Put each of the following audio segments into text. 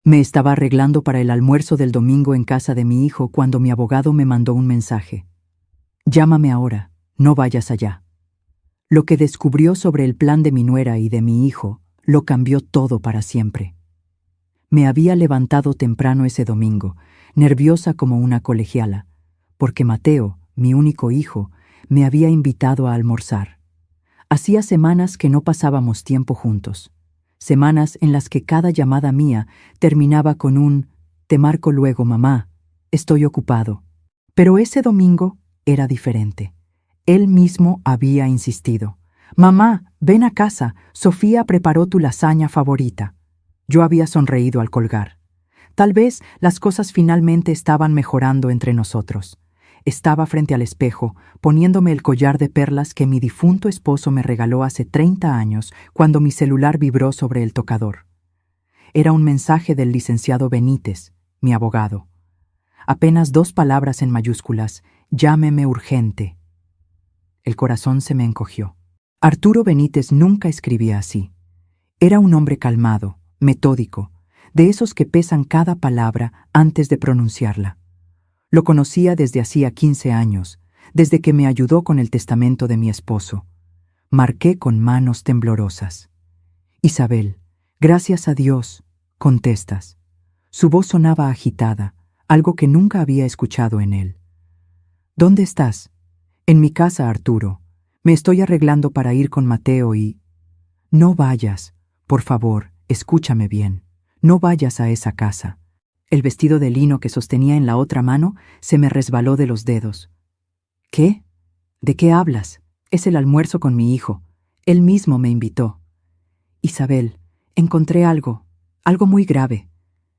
Me estaba arreglando para el almuerzo del domingo en casa de mi hijo cuando mi abogado me mandó un mensaje. Llámame ahora, no vayas allá. Lo que descubrió sobre el plan de mi nuera y de mi hijo lo cambió todo para siempre. Me había levantado temprano ese domingo, nerviosa como una colegiala, porque Mateo, mi único hijo, me había invitado a almorzar. Hacía semanas que no pasábamos tiempo juntos, semanas en las que cada llamada mía terminaba con un «Te marco luego, mamá, estoy ocupado». Pero ese domingo era diferente. Él mismo había insistido. «Mamá, ven a casa, Sofía preparó tu lasaña favorita». Yo había sonreído al colgar. Tal vez las cosas finalmente estaban mejorando entre nosotros. Estaba frente al espejo, poniéndome el collar de perlas que mi difunto esposo me regaló hace 30 años cuando mi celular vibró sobre el tocador. Era un mensaje del licenciado Benítez, mi abogado. Apenas 2 palabras en mayúsculas: «Llámeme urgente». El corazón se me encogió. Arturo Benítez nunca escribía así. Era un hombre calmado, metódico, de esos que pesan cada palabra antes de pronunciarla. Lo conocía desde hacía 15 años, desde que me ayudó con el testamento de mi esposo. Marqué con manos temblorosas. «Isabel, gracias a Dios», contestas. Su voz sonaba agitada, algo que nunca había escuchado en él. «¿Dónde estás?» «En mi casa, Arturo. Me estoy arreglando para ir con Mateo y...» «No vayas, por favor, escúchame bien. No vayas a esa casa». El vestido de lino que sostenía en la otra mano se me resbaló de los dedos. «¿Qué? ¿De qué hablas? Es el almuerzo con mi hijo. Él mismo me invitó». «Isabel, encontré algo muy grave.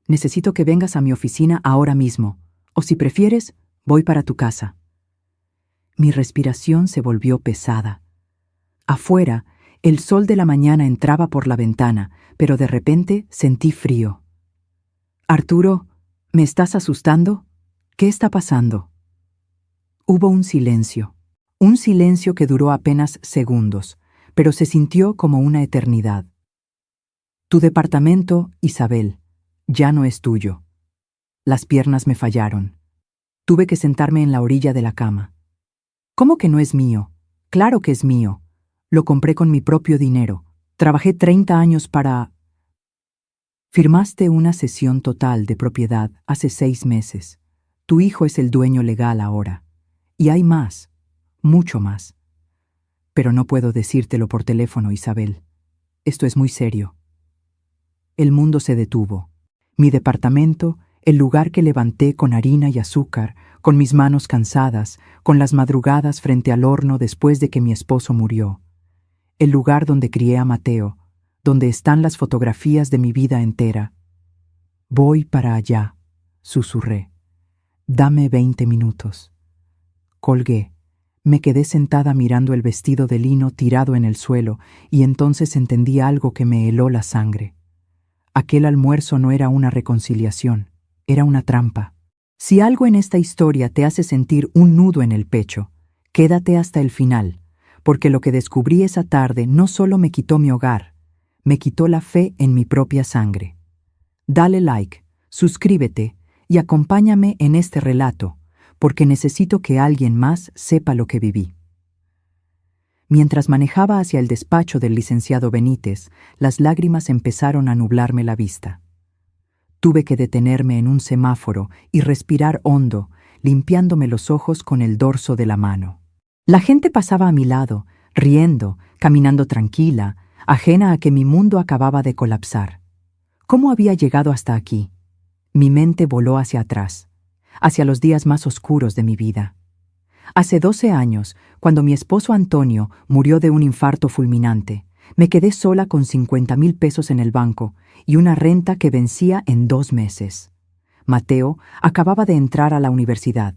Necesito que vengas a mi oficina ahora mismo, o si prefieres, voy para tu casa». Mi respiración se volvió pesada. Afuera, el sol de la mañana entraba por la ventana, pero de repente sentí frío. «Arturo, ¿me estás asustando? ¿Qué está pasando?» Hubo un silencio que duró apenas segundos, pero se sintió como una eternidad. «Tu departamento, Isabel, ya no es tuyo». Las piernas me fallaron. Tuve que sentarme en la orilla de la cama. «¿Cómo que no es mío? Claro que es mío. Lo compré con mi propio dinero. Trabajé 30 años para...» «Firmaste una cesión total de propiedad hace 6 meses. Tu hijo es el dueño legal ahora. Y hay más, mucho más. Pero no puedo decírtelo por teléfono, Isabel. Esto es muy serio». El mundo se detuvo. Mi departamento, el lugar que levanté con harina y azúcar, con mis manos cansadas, con las madrugadas frente al horno después de que mi esposo murió. El lugar donde crié a Mateo, donde están las fotografías de mi vida entera. «Voy para allá», susurré. «Dame 20 minutos». Colgué. Me quedé sentada mirando el vestido de lino tirado en el suelo y entonces entendí algo que me heló la sangre. Aquel almuerzo no era una reconciliación, era una trampa. Si algo en esta historia te hace sentir un nudo en el pecho, quédate hasta el final, porque lo que descubrí esa tarde no solo me quitó mi hogar, me quitó la fe en mi propia sangre. Dale like, suscríbete y acompáñame en este relato, porque necesito que alguien más sepa lo que viví. Mientras manejaba hacia el despacho del licenciado Benítez, las lágrimas empezaron a nublarme la vista. Tuve que detenerme en un semáforo y respirar hondo, limpiándome los ojos con el dorso de la mano. La gente pasaba a mi lado, riendo, caminando tranquila, ajena a que mi mundo acababa de colapsar. ¿Cómo había llegado hasta aquí? Mi mente voló hacia atrás, hacia los días más oscuros de mi vida. Hace 12 años, cuando mi esposo Antonio murió de un infarto fulminante, me quedé sola con 50,000 pesos en el banco y una renta que vencía en 2 meses. Mateo acababa de entrar a la universidad.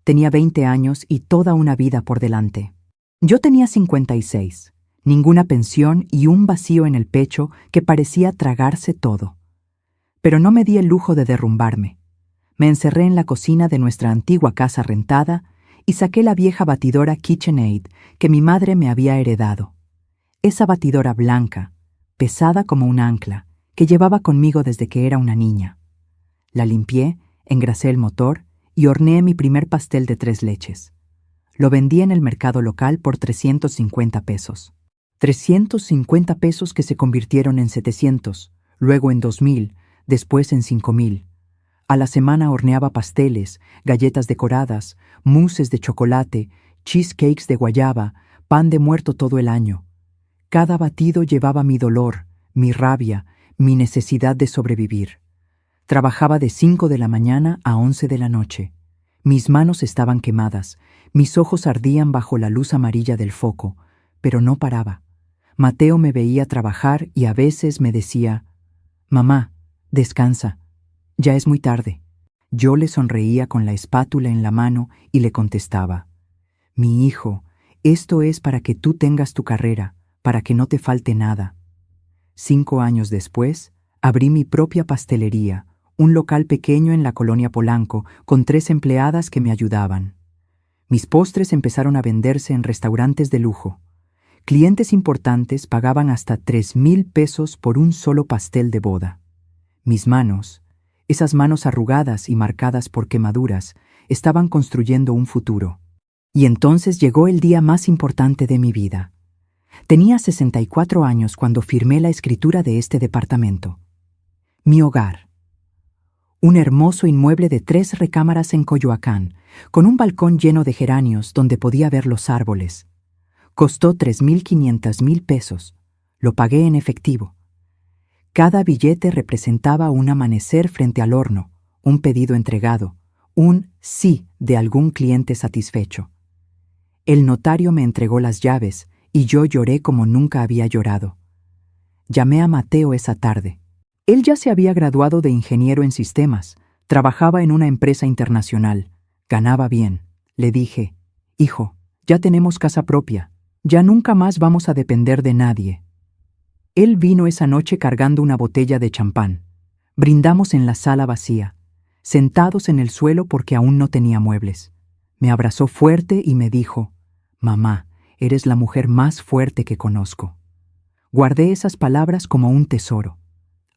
Tenía 20 años y toda una vida por delante. Yo tenía 56, ninguna pensión y un vacío en el pecho que parecía tragarse todo. Pero no me di el lujo de derrumbarme. Me encerré en la cocina de nuestra antigua casa rentada y saqué la vieja batidora KitchenAid que mi madre me había heredado. Esa batidora blanca, pesada como un ancla, que llevaba conmigo desde que era una niña. La limpié, engrasé el motor y horneé mi primer pastel de 3 leches. Lo vendí en el mercado local por 350 pesos. 350 pesos que se convirtieron en 700, luego en 2000, después en 5000. A la semana horneaba pasteles, galletas decoradas, mousses de chocolate, cheesecakes de guayaba, pan de muerto todo el año. Cada batido llevaba mi dolor, mi rabia, mi necesidad de sobrevivir. Trabajaba de 5 de la mañana a 11 de la noche. Mis manos estaban quemadas, mis ojos ardían bajo la luz amarilla del foco, pero no paraba. Mateo me veía trabajar y a veces me decía: «Mamá, descansa, ya es muy tarde». Yo le sonreía con la espátula en la mano y le contestaba: «Mi hijo, esto es para que tú tengas tu carrera, para que no te falte nada». 5 años después, abrí mi propia pastelería, un local pequeño en la colonia Polanco, con 3 empleadas que me ayudaban. Mis postres empezaron a venderse en restaurantes de lujo. Clientes importantes pagaban hasta 3,000 pesos por un solo pastel de boda. Mis manos, esas manos arrugadas y marcadas por quemaduras, estaban construyendo un futuro. Y entonces llegó el día más importante de mi vida. Tenía 64 años cuando firmé la escritura de este departamento. Mi hogar. Un hermoso inmueble de 3 recámaras en Coyoacán, con un balcón lleno de geranios donde podía ver los árboles. Costó 3,500,000 pesos. Lo pagué en efectivo. Cada billete representaba un amanecer frente al horno, un pedido entregado, un sí de algún cliente satisfecho. El notario me entregó las llaves y yo lloré como nunca había llorado. Llamé a Mateo esa tarde. Él ya se había graduado de ingeniero en sistemas, trabajaba en una empresa internacional, ganaba bien. Le dije: «Hijo, ya tenemos casa propia, ya nunca más vamos a depender de nadie». Él vino esa noche cargando una botella de champán. Brindamos en la sala vacía, sentados en el suelo porque aún no tenía muebles. Me abrazó fuerte y me dijo: «Mamá, eres la mujer más fuerte que conozco». Guardé esas palabras como un tesoro.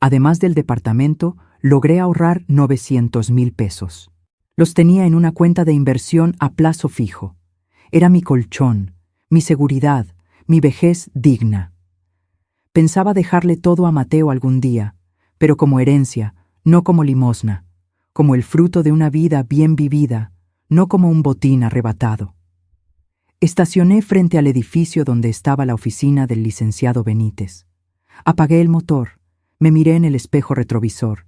Además del departamento, logré ahorrar 900,000 pesos. Los tenía en una cuenta de inversión a plazo fijo. Era mi colchón, mi seguridad, mi vejez digna. Pensaba dejarle todo a Mateo algún día, pero como herencia, no como limosna, como el fruto de una vida bien vivida, no como un botín arrebatado. Estacioné frente al edificio donde estaba la oficina del licenciado Benítez. Apagué el motor, me miré en el espejo retrovisor.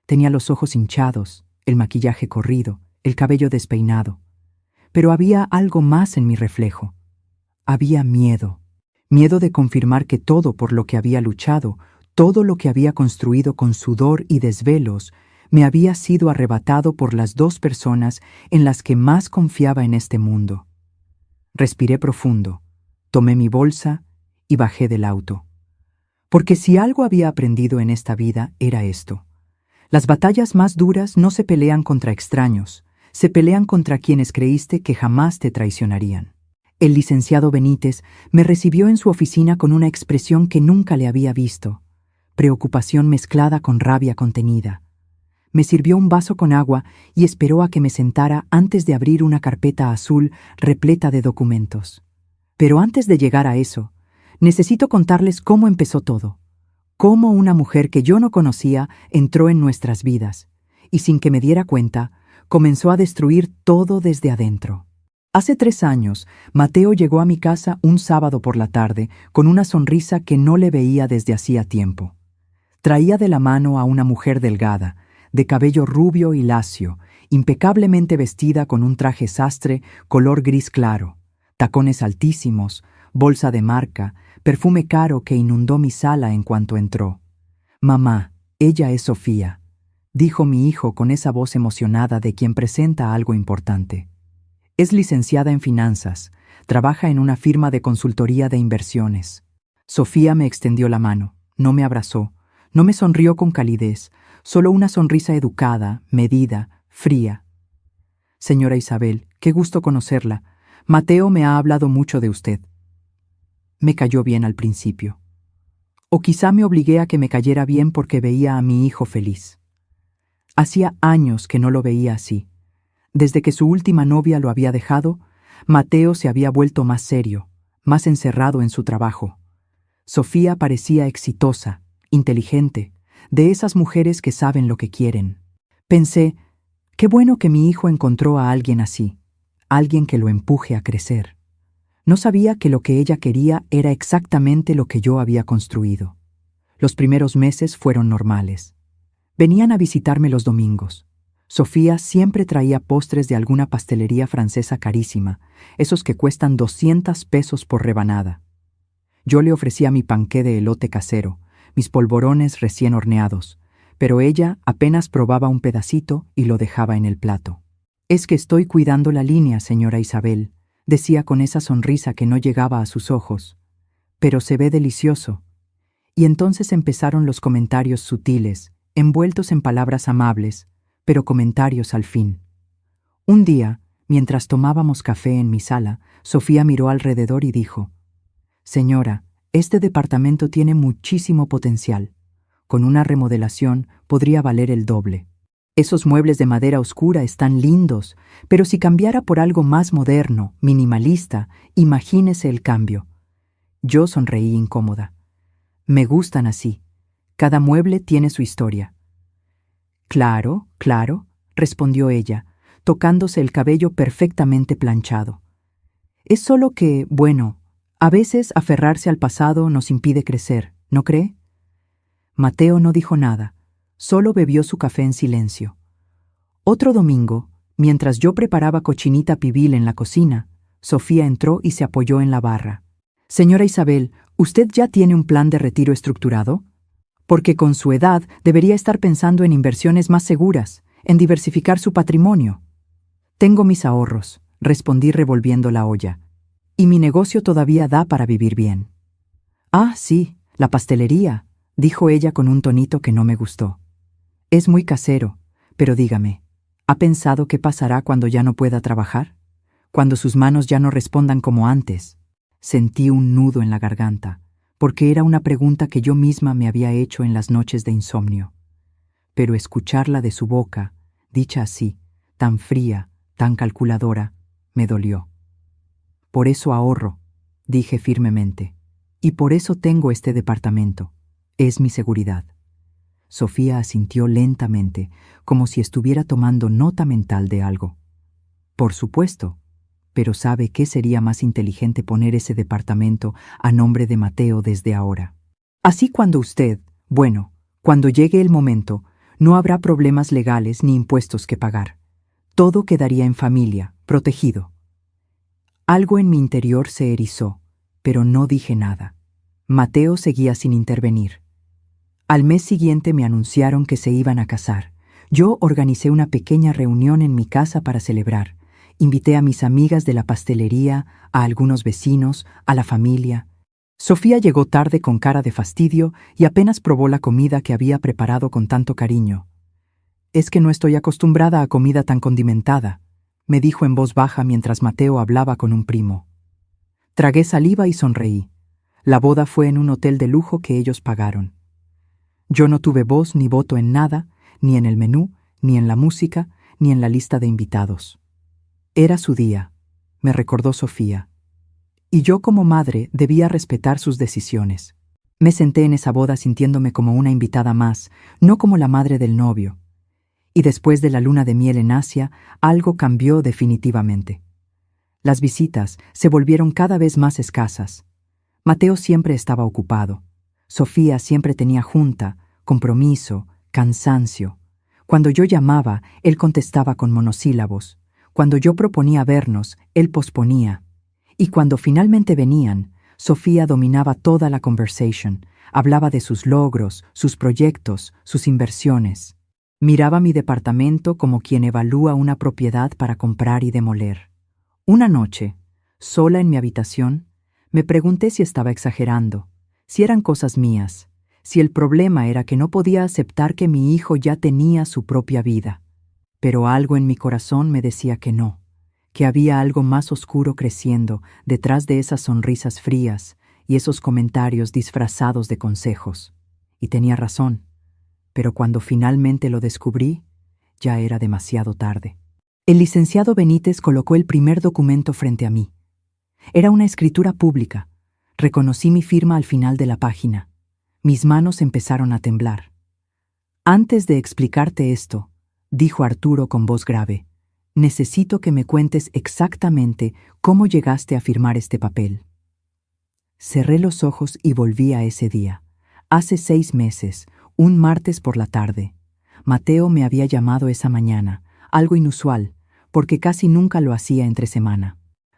Tenía los ojos hinchados, el maquillaje corrido, el cabello despeinado. Pero había algo más en mi reflejo. Había miedo. Miedo de confirmar que todo por lo que había luchado, todo lo que había construido con sudor y desvelos, me había sido arrebatado por las 2 personas en las que más confiaba en este mundo. Respiré profundo, tomé mi bolsa y bajé del auto. Porque si algo había aprendido en esta vida era esto: las batallas más duras no se pelean contra extraños, se pelean contra quienes creíste que jamás te traicionarían. El licenciado Benítez me recibió en su oficina con una expresión que nunca le había visto, preocupación mezclada con rabia contenida. Me sirvió un vaso con agua y esperó a que me sentara antes de abrir una carpeta azul repleta de documentos. Pero antes de llegar a eso, necesito contarles cómo empezó todo. Cómo una mujer que yo no conocía entró en nuestras vidas y, sin que me diera cuenta, comenzó a destruir todo desde adentro. Hace 3 años, Mateo llegó a mi casa un sábado por la tarde con una sonrisa que no le veía desde hacía tiempo. Traía de la mano a una mujer delgada, de cabello rubio y lacio, impecablemente vestida con un traje sastre color gris claro, tacones altísimos, bolsa de marca, perfume caro que inundó mi sala en cuanto entró. «Mamá, ella es Sofía», dijo mi hijo con esa voz emocionada de quien presenta algo importante. Es licenciada en finanzas, trabaja en una firma de consultoría de inversiones. Sofía me extendió la mano, no me abrazó, no me sonrió con calidez, solo una sonrisa educada, medida, fría. «Señora Isabel, qué gusto conocerla. Mateo me ha hablado mucho de usted». Me cayó bien al principio. O quizá me obligué a que me cayera bien porque veía a mi hijo feliz. Hacía años que no lo veía así. Desde que su última novia lo había dejado, Mateo se había vuelto más serio, más encerrado en su trabajo. Sofía parecía exitosa, inteligente, de esas mujeres que saben lo que quieren. Pensé, qué bueno que mi hijo encontró a alguien así, alguien que lo empuje a crecer. No sabía que lo que ella quería era exactamente lo que yo había construido. Los primeros meses fueron normales. Venían a visitarme los domingos. Sofía siempre traía postres de alguna pastelería francesa carísima, esos que cuestan 200 pesos por rebanada. Yo le ofrecía mi panqué de elote casero, mis polvorones recién horneados, pero ella apenas probaba un pedacito y lo dejaba en el plato. «Es que estoy cuidando la línea, señora Isabel», decía con esa sonrisa que no llegaba a sus ojos. «Pero se ve delicioso». Y entonces empezaron los comentarios sutiles, envueltos en palabras amables, pero comentarios al fin. Un día, mientras tomábamos café en mi sala, Sofía miró alrededor y dijo: «Señora, este departamento tiene muchísimo potencial. Con una remodelación podría valer el doble. Esos muebles de madera oscura están lindos, pero si cambiara por algo más moderno, minimalista, imagínese el cambio». Yo sonreí incómoda. «Me gustan así. Cada mueble tiene su historia». «Claro, claro», respondió ella, tocándose el cabello perfectamente planchado. «Es solo que, bueno, a veces aferrarse al pasado nos impide crecer, ¿no cree?». Mateo no dijo nada, solo bebió su café en silencio. Otro domingo, mientras yo preparaba cochinita pibil en la cocina, Sofía entró y se apoyó en la barra. «Señora Isabel, ¿usted ya tiene un plan de retiro estructurado? Porque con su edad debería estar pensando en inversiones más seguras, en diversificar su patrimonio». «Tengo mis ahorros», respondí revolviendo la olla. «Y mi negocio todavía da para vivir bien». «Ah, sí, la pastelería», dijo ella con un tonito que no me gustó. «Es muy casero, pero dígame, ¿ha pensado qué pasará cuando ya no pueda trabajar? Cuando sus manos ya no respondan como antes». Sentí un nudo en la garganta, porque era una pregunta que yo misma me había hecho en las noches de insomnio. Pero escucharla de su boca, dicha así, tan fría, tan calculadora, me dolió. «Por eso ahorro», dije firmemente, «y por eso tengo este departamento. Es mi seguridad». Sofía asintió lentamente, como si estuviera tomando nota mental de algo. «Por supuesto, pero ¿sabe qué sería más inteligente poner ese departamento a nombre de Mateo desde ahora? Así cuando cuando llegue el momento, no habrá problemas legales ni impuestos que pagar. Todo quedaría en familia, protegido». Algo en mi interior se erizó, pero no dije nada. Mateo seguía sin intervenir. Al mes siguiente me anunciaron que se iban a casar. Yo organicé una pequeña reunión en mi casa para celebrar. Invité a mis amigas de la pastelería, a algunos vecinos, a la familia. Sofía llegó tarde con cara de fastidio y apenas probó la comida que había preparado con tanto cariño. «Es que no estoy acostumbrada a comida tan condimentada», me dijo en voz baja mientras Mateo hablaba con un primo. Tragué saliva y sonreí. La boda fue en un hotel de lujo que ellos pagaron. Yo no tuve voz ni voto en nada, ni en el menú, ni en la música, ni en la lista de invitados. Era su día, me recordó Sofía. Y yo como madre debía respetar sus decisiones. Me senté en esa boda sintiéndome como una invitada más, no como la madre del novio. Y después de la luna de miel en Asia, algo cambió definitivamente. Las visitas se volvieron cada vez más escasas. Mateo siempre estaba ocupado. Sofía siempre tenía junta, compromiso, cansancio. Cuando yo llamaba, él contestaba con monosílabos. Cuando yo proponía vernos, él posponía. Y cuando finalmente venían, Sofía dominaba toda la conversation, hablaba de sus logros, sus proyectos, sus inversiones. Miraba mi departamento como quien evalúa una propiedad para comprar y demoler. Una noche, sola en mi habitación, me pregunté si estaba exagerando, si eran cosas mías, si el problema era que no podía aceptar que mi hijo ya tenía su propia vida. Pero algo en mi corazón me decía que no, que había algo más oscuro creciendo detrás de esas sonrisas frías y esos comentarios disfrazados de consejos. Y tenía razón, pero cuando finalmente lo descubrí, Ya era demasiado tarde. El licenciado Benítez colocó el primer documento frente a mí. Era una escritura pública. Reconocí mi firma al final de la página. Mis manos empezaron a temblar. Antes de explicarte esto, dijo Arturo con voz grave, necesito que me cuentes exactamente cómo llegaste a firmar este papel. Cerré los ojos y volví a ese día. Hace 6 meses, un martes por la tarde. Mateo me había llamado esa mañana, algo inusual, porque casi nunca lo hacía entre semana.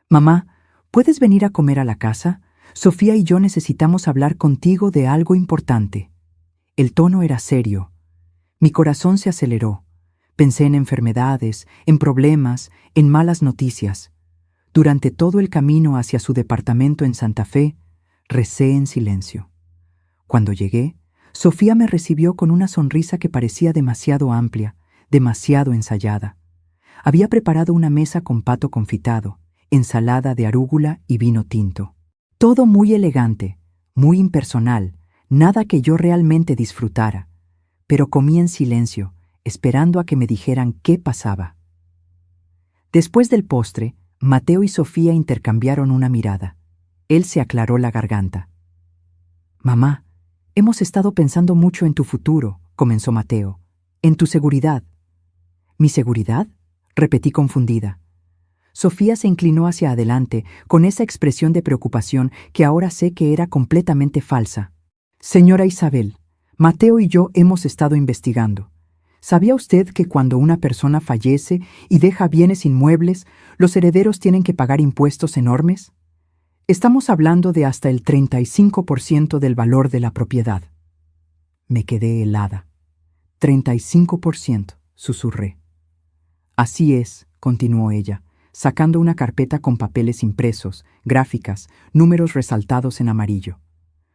Mamá, ¿puedes venir a comer a la casa? Sofía y yo necesitamos hablar contigo de algo importante. El tono era serio. Mi corazón se aceleró. Pensé en enfermedades, en problemas, en malas noticias. Durante todo el camino hacia su departamento en Santa Fe, recé en silencio. Cuando llegué, Sofía me recibió con una sonrisa que parecía demasiado amplia, demasiado ensayada. Había preparado una mesa con pato confitado, ensalada de arúgula y vino tinto. Todo muy elegante, muy impersonal, nada que yo realmente disfrutara, pero comí en silencio, esperando a que me dijeran qué pasaba. Después del postre, Mateo y Sofía intercambiaron una mirada. Él se aclaró la garganta. Mamá, hemos estado pensando mucho en tu futuro, comenzó Mateo, en tu seguridad. ¿Mi seguridad?, repetí confundida. Sofía se inclinó hacia adelante, con esa expresión de preocupación que ahora sé que era completamente falsa. Señora Isabel, Mateo y yo hemos estado investigando. ¿Sabía usted que cuando una persona fallece y deja bienes inmuebles, los herederos tienen que pagar impuestos enormes? Estamos hablando de hasta el 35% del valor de la propiedad. Me quedé helada. 35%, susurré. Así es, continuó ella, sacando una carpeta con papeles impresos, gráficas, números resaltados en amarillo.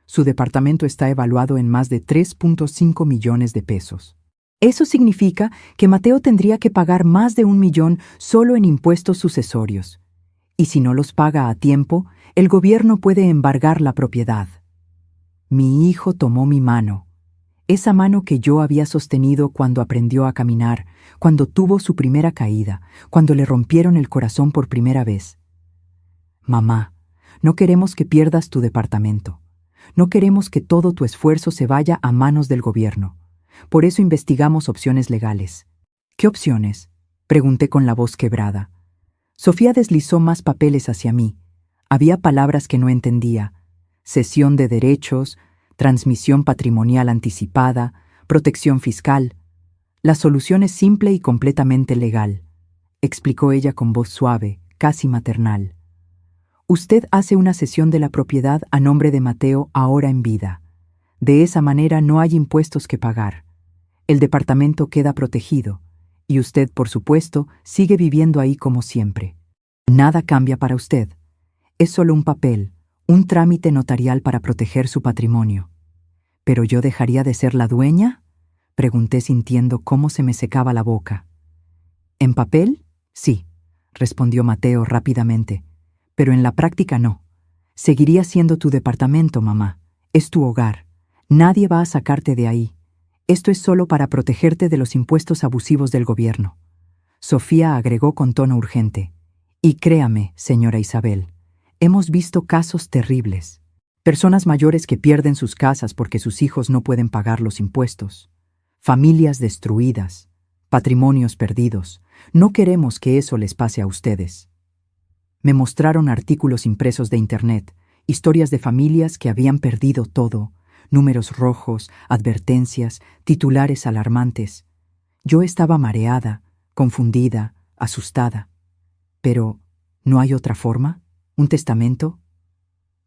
Su departamento está evaluado en más de 3.5 millones de pesos. Eso significa que Mateo tendría que pagar más de 1 millón solo en impuestos sucesorios. Y si no los paga a tiempo, el gobierno puede embargar la propiedad. Mi hijo tomó mi mano, esa mano que yo había sostenido cuando aprendió a caminar, cuando tuvo su primera caída, cuando le rompieron el corazón por primera vez. Mamá, no queremos que pierdas tu departamento. No queremos que todo tu esfuerzo se vaya a manos del gobierno. Por eso investigamos opciones legales. ¿Qué opciones?, pregunté con la voz quebrada. Sofía deslizó más papeles hacia mí. Había palabras que no entendía. Cesión de derechos, transmisión patrimonial anticipada, protección fiscal. La solución es simple y completamente legal, explicó ella con voz suave, casi maternal. Usted hace una cesión de la propiedad a nombre de Mateo ahora en vida. De esa manera no hay impuestos que pagar. El departamento queda protegido, y usted, por supuesto, sigue viviendo ahí como siempre. Nada cambia para usted. Es solo un papel, un trámite notarial para proteger su patrimonio. ¿Pero yo dejaría de ser la dueña?, pregunté sintiendo cómo se me secaba la boca. ¿En papel? Sí, respondió Mateo rápidamente, pero en la práctica no. Seguiría siendo tu departamento, mamá. Es tu hogar. Nadie va a sacarte de ahí. Esto es solo para protegerte de los impuestos abusivos del gobierno. Sofía agregó con tono urgente. Y créame, señora Isabel, hemos visto casos terribles. Personas mayores que pierden sus casas porque sus hijos no pueden pagar los impuestos. Familias destruidas. Patrimonios perdidos. No queremos que eso les pase a ustedes. Me mostraron artículos impresos de Internet, historias de familias que habían perdido todo, números rojos, advertencias, titulares alarmantes. Yo estaba mareada, confundida, asustada. Pero, ¿no hay otra forma? ¿Un testamento?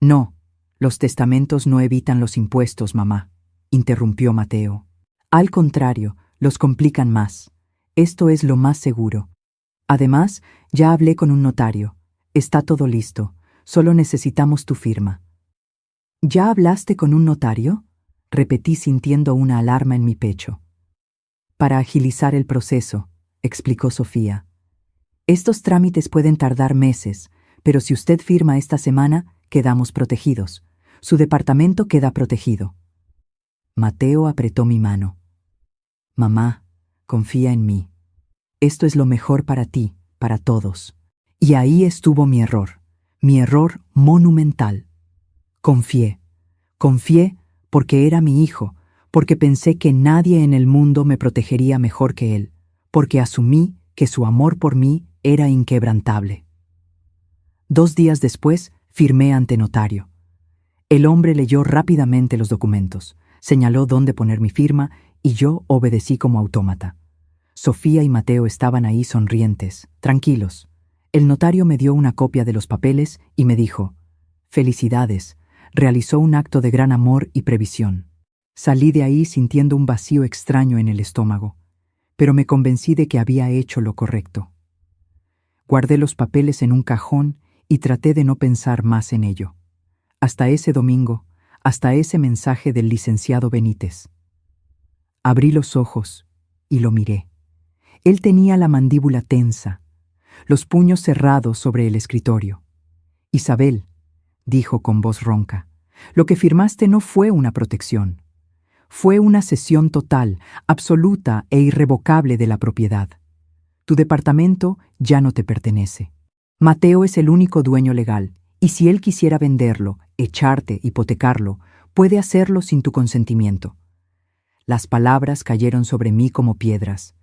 No, los testamentos no evitan los impuestos, mamá, interrumpió Mateo. Al contrario, los complican más. Esto es lo más seguro. Además, ya hablé con un notario. Está todo listo. Solo necesitamos tu firma. ¿Ya hablaste con un notario?, repetí sintiendo una alarma en mi pecho. Para agilizar el proceso, explicó Sofía. Estos trámites pueden tardar meses, pero si usted firma esta semana, quedamos protegidos. Su departamento queda protegido. Mateo apretó mi mano. Mamá, confía en mí. Esto es lo mejor para ti, para todos. Y ahí estuvo mi error monumental. Confié porque era mi hijo, porque pensé que nadie en el mundo me protegería mejor que él, porque asumí que su amor por mí era inquebrantable. 2 días después, firmé ante notario. El hombre leyó rápidamente los documentos, señaló dónde poner mi firma y yo obedecí como autómata. Sofía y Mateo estaban ahí sonrientes, tranquilos. El notario me dio una copia de los papeles y me dijo: «Felicidades, realizó un acto de gran amor y previsión». Salí de ahí sintiendo un vacío extraño en el estómago, pero me convencí de que había hecho lo correcto. Guardé los papeles en un cajón y traté de no pensar más en ello. Hasta ese domingo, hasta ese mensaje del licenciado Benítez. Abrí los ojos y lo miré. Él tenía la mandíbula tensa, los puños cerrados sobre el escritorio. «Isabel», dijo con voz ronca, «lo que firmaste no fue una protección. Fue una cesión total, absoluta e irrevocable de la propiedad. Tu departamento ya no te pertenece. Mateo es el único dueño legal, y si él quisiera venderlo, echarte, hipotecarlo, puede hacerlo sin tu consentimiento». Las palabras cayeron sobre mí como piedras,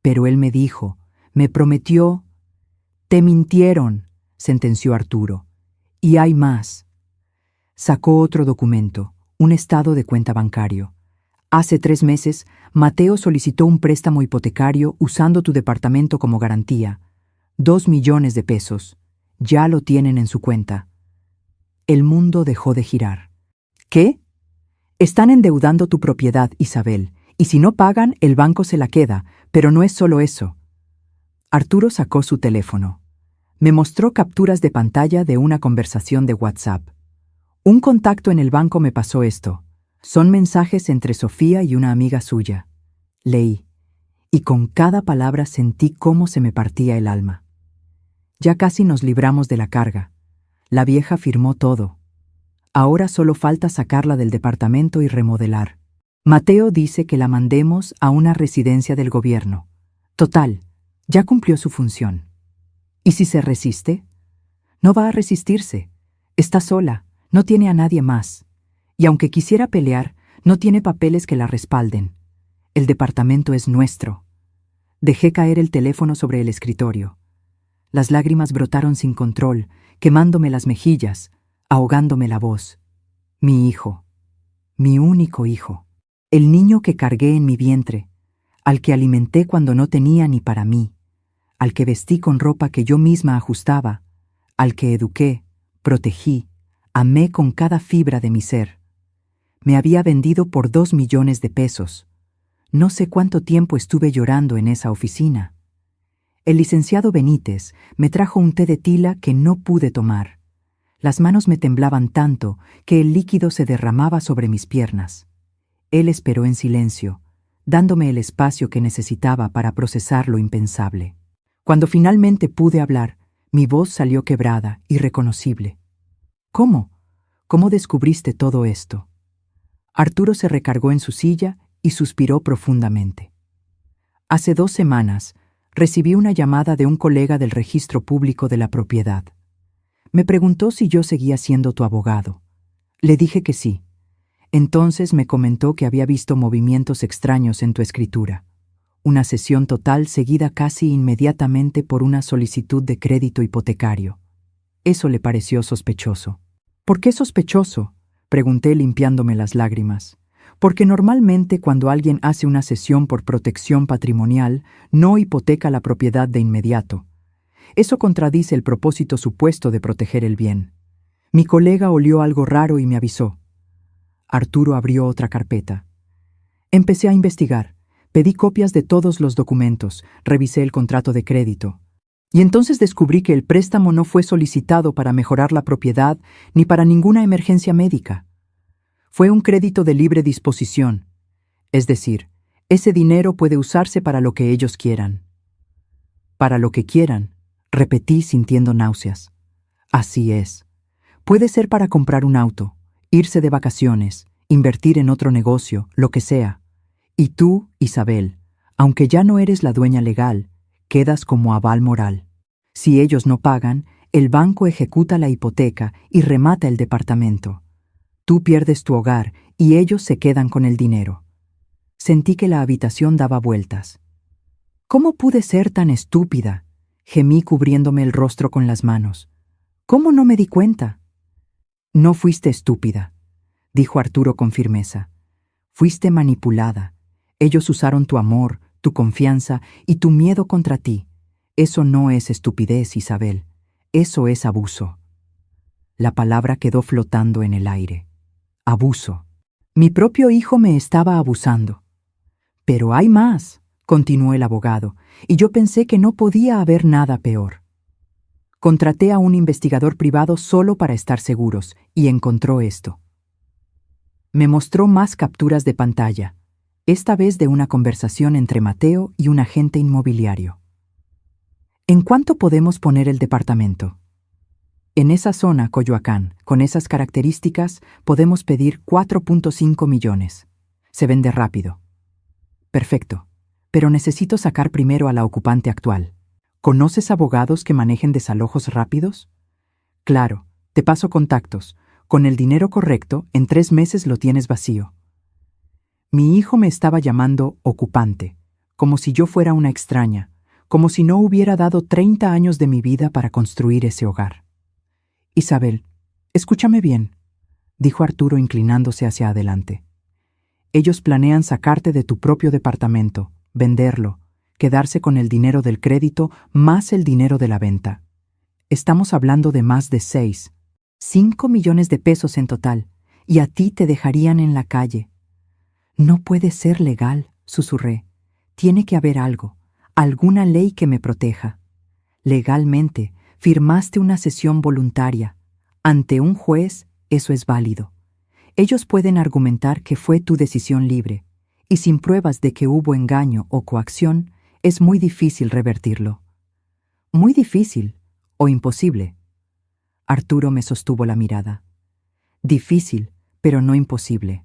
pero él me dijo, me prometió. «Te mintieron», sentenció Arturo. «Y hay más». Sacó otro documento, un estado de cuenta bancario. «Hace 3 meses, Mateo solicitó un préstamo hipotecario usando tu departamento como garantía. 2 millones de pesos. Ya lo tienen en su cuenta». El mundo dejó de girar. «¿Qué? Están endeudando tu propiedad, Isabel, y si no pagan, el banco se la queda, pero no es solo eso». Arturo sacó su teléfono. Me mostró capturas de pantalla de una conversación de WhatsApp. «Un contacto en el banco me pasó esto. Son mensajes entre Sofía y una amiga suya». Leí, y con cada palabra sentí cómo se me partía el alma. Ya casi nos libramos de la carga. La vieja firmó todo. Ahora solo falta sacarla del departamento y remodelar. Mateo dice que la mandemos a una residencia del gobierno. Total, ya cumplió su función. ¿Y si se resiste? No va a resistirse. Está sola, no tiene a nadie más. Y aunque quisiera pelear, no tiene papeles que la respalden. El departamento es nuestro. Dejé caer el teléfono sobre el escritorio. Las lágrimas brotaron sin control, quemándome las mejillas, ahogándome la voz. Mi hijo, mi único hijo, el niño que cargué en mi vientre, al que alimenté cuando no tenía ni para mí, al que vestí con ropa que yo misma ajustaba, al que eduqué, protegí, amé con cada fibra de mi ser. Me había vendido por 2 millones de pesos. No sé cuánto tiempo estuve llorando en esa oficina. El licenciado Benítez me trajo un té de tila que no pude tomar. Las manos me temblaban tanto que el líquido se derramaba sobre mis piernas. Él esperó en silencio, dándome el espacio que necesitaba para procesar lo impensable. Cuando finalmente pude hablar, mi voz salió quebrada, irreconocible. «¿Cómo? ¿Cómo descubriste todo esto?» Arturo se recargó en su silla y suspiró profundamente. «Hace 2 semanas recibí una llamada de un colega del registro público de la propiedad. Me preguntó si yo seguía siendo tu abogado. Le dije que sí. Entonces me comentó que había visto movimientos extraños en tu escritura. Una cesión total seguida casi inmediatamente por una solicitud de crédito hipotecario. Eso le pareció sospechoso». «¿Por qué sospechoso?», pregunté limpiándome las lágrimas. «Porque normalmente cuando alguien hace una cesión por protección patrimonial, no hipoteca la propiedad de inmediato. Eso contradice el propósito supuesto de proteger el bien. Mi colega olió algo raro y me avisó». Arturo abrió otra carpeta. Empecé a investigar. Pedí copias de todos los documentos, revisé el contrato de crédito. Y entonces descubrí que el préstamo no fue solicitado para mejorar la propiedad ni para ninguna emergencia médica. Fue un crédito de libre disposición. Es decir, ese dinero puede usarse para lo que ellos quieran. «Para lo que quieran», repetí sintiendo náuseas. «Así es. Puede ser para comprar un auto, irse de vacaciones, invertir en otro negocio, lo que sea. Y tú, Isabel, aunque ya no eres la dueña legal, Quedas como aval moral. Si ellos no pagan, el banco ejecuta la hipoteca y remata el departamento. Tú pierdes tu hogar y ellos se quedan con el dinero. Sentí que la habitación daba vueltas. ¿Cómo pude ser tan estúpida? Gemí cubriéndome el rostro con las manos. ¿Cómo no me di cuenta? No fuiste estúpida, dijo Arturo con firmeza. Fuiste manipulada. Ellos usaron tu amor, tu confianza y tu miedo contra ti. Eso no es estupidez, Isabel. Eso es abuso. La palabra quedó flotando en el aire. Abuso. Mi propio hijo me estaba abusando. Pero hay más, continuó el abogado, y yo pensé que no podía haber nada peor. Contraté a un investigador privado solo para estar seguros, y encontró esto. Me mostró más capturas de pantalla, esta vez de una conversación entre Mateo y un agente inmobiliario. ¿En cuánto podemos poner el departamento? En esa zona, Coyoacán, con esas características, podemos pedir 4.5 millones. Se vende rápido. Perfecto, pero necesito sacar primero a la ocupante actual. ¿Conoces abogados que manejen desalojos rápidos? Claro, te paso contactos. Con el dinero correcto, en 3 meses lo tienes vacío. Mi hijo me estaba llamando ocupante, como si yo fuera una extraña, como si no hubiera dado 30 años de mi vida para construir ese hogar. Isabel, escúchame bien, dijo Arturo inclinándose hacia adelante. Ellos planean sacarte de tu propio departamento, venderlo, quedarse con el dinero del crédito más el dinero de la venta. Estamos hablando de más de 5 millones de pesos en total, y a ti te dejarían en la calle. No puede ser legal, susurré. Tiene que haber algo, alguna ley que me proteja. Legalmente, firmaste una cesión voluntaria. Ante un juez, eso es válido. Ellos pueden argumentar que fue tu decisión libre, y sin pruebas de que hubo engaño o coacción, es muy difícil revertirlo. Muy difícil o imposible. Arturo me sostuvo la mirada. Difícil, pero no imposible.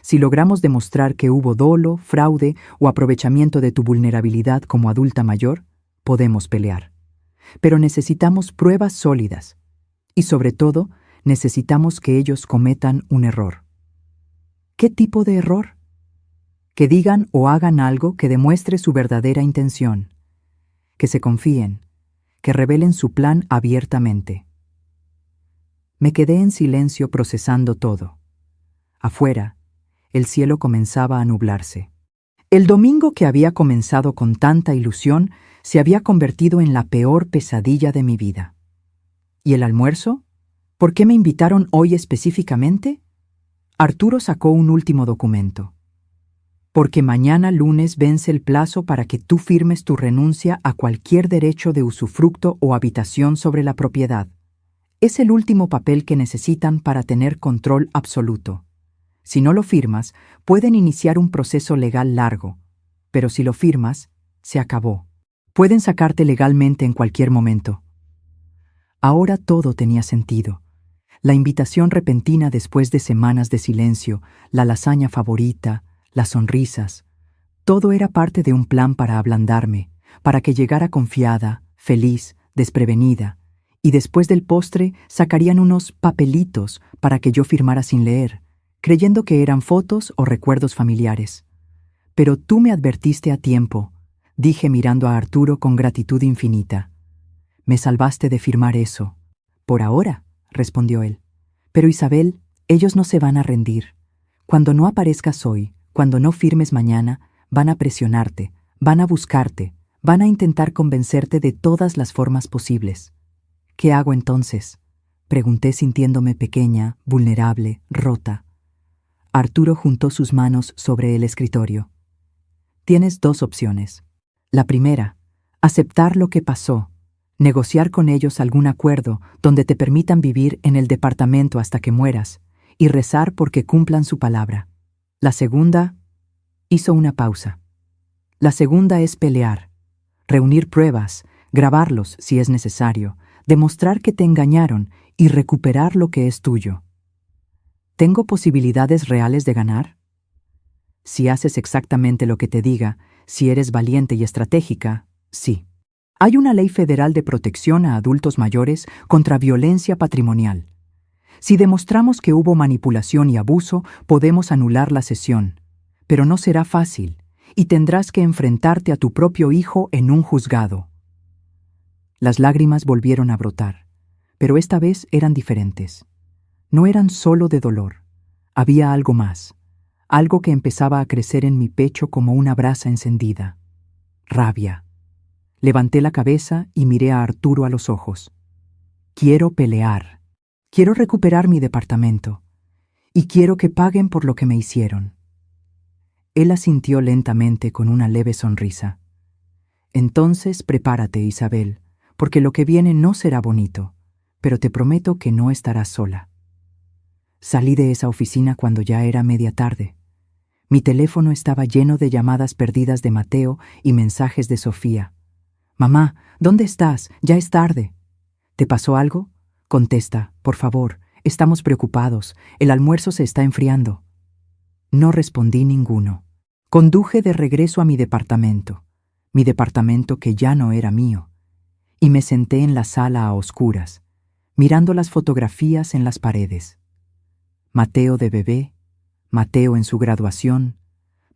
Si logramos demostrar que hubo dolo, fraude o aprovechamiento de tu vulnerabilidad como adulta mayor, podemos pelear. Pero necesitamos pruebas sólidas. Y sobre todo, necesitamos que ellos cometan un error. ¿Qué tipo de error? Que digan o hagan algo que demuestre su verdadera intención. Que se confíen. Que revelen su plan abiertamente. Me quedé en silencio procesando todo. Afuera, el cielo comenzaba a nublarse. El domingo que había comenzado con tanta ilusión se había convertido en la peor pesadilla de mi vida. ¿Y el almuerzo? ¿Por qué me invitaron hoy específicamente? Arturo sacó un último documento. Porque mañana lunes vence el plazo para que tú firmes tu renuncia a cualquier derecho de usufructo o habitación sobre la propiedad. Es el último papel que necesitan para tener control absoluto. Si no lo firmas, pueden iniciar un proceso legal largo, pero si lo firmas, se acabó. Pueden sacarte legalmente en cualquier momento. Ahora todo tenía sentido. La invitación repentina después de semanas de silencio, la lasaña favorita, las sonrisas. Todo era parte de un plan para ablandarme, para que llegara confiada, feliz, desprevenida, y después del postre sacarían unos papelitos para que yo firmara sin leer, creyendo que eran fotos o recuerdos familiares. Pero tú me advertiste a tiempo, dije mirando a Arturo con gratitud infinita. Me salvaste de firmar eso. Por ahora, respondió él. Pero Isabel, ellos no se van a rendir. Cuando no aparezcas hoy, cuando no firmes mañana, van a presionarte, van a buscarte, van a intentar convencerte de todas las formas posibles. ¿Qué hago entonces? Pregunté sintiéndome pequeña, vulnerable, rota. Arturo juntó sus manos sobre el escritorio. Tienes 2 opciones. La primera, aceptar lo que pasó, negociar con ellos algún acuerdo donde te permitan vivir en el departamento hasta que mueras y rezar porque cumplan su palabra. La segunda, hizo una pausa. La segunda es pelear, reunir pruebas, grabarlos si es necesario, demostrar que te engañaron y recuperar lo que es tuyo. ¿Tengo posibilidades reales de ganar? Si haces exactamente lo que te diga, si eres valiente y estratégica, sí. Hay una ley federal de protección a adultos mayores contra violencia patrimonial. Si demostramos que hubo manipulación y abuso, podemos anular la sesión. Pero no será fácil, y tendrás que enfrentarte a tu propio hijo en un juzgado. Las lágrimas volvieron a brotar, pero esta vez eran diferentes. No eran solo de dolor. Había algo más, algo que empezaba a crecer en mi pecho como una brasa encendida. Rabia. Levanté la cabeza y miré a Arturo a los ojos. Quiero pelear. Quiero recuperar mi departamento. Y quiero que paguen por lo que me hicieron. Él asintió lentamente con una leve sonrisa. Entonces prepárate, Isabel, porque lo que viene no será bonito, pero te prometo que no estarás sola. Salí de esa oficina cuando ya era media tarde. Mi teléfono estaba lleno de llamadas perdidas de Mateo y mensajes de Sofía. «Mamá, ¿dónde estás? Ya es tarde». «¿Te pasó algo? Contesta, por favor. Estamos preocupados. El almuerzo se está enfriando». No respondí ninguno. Conduje de regreso a mi departamento que ya no era mío, y me senté en la sala a oscuras, mirando las fotografías en las paredes. Mateo de bebé, Mateo en su graduación,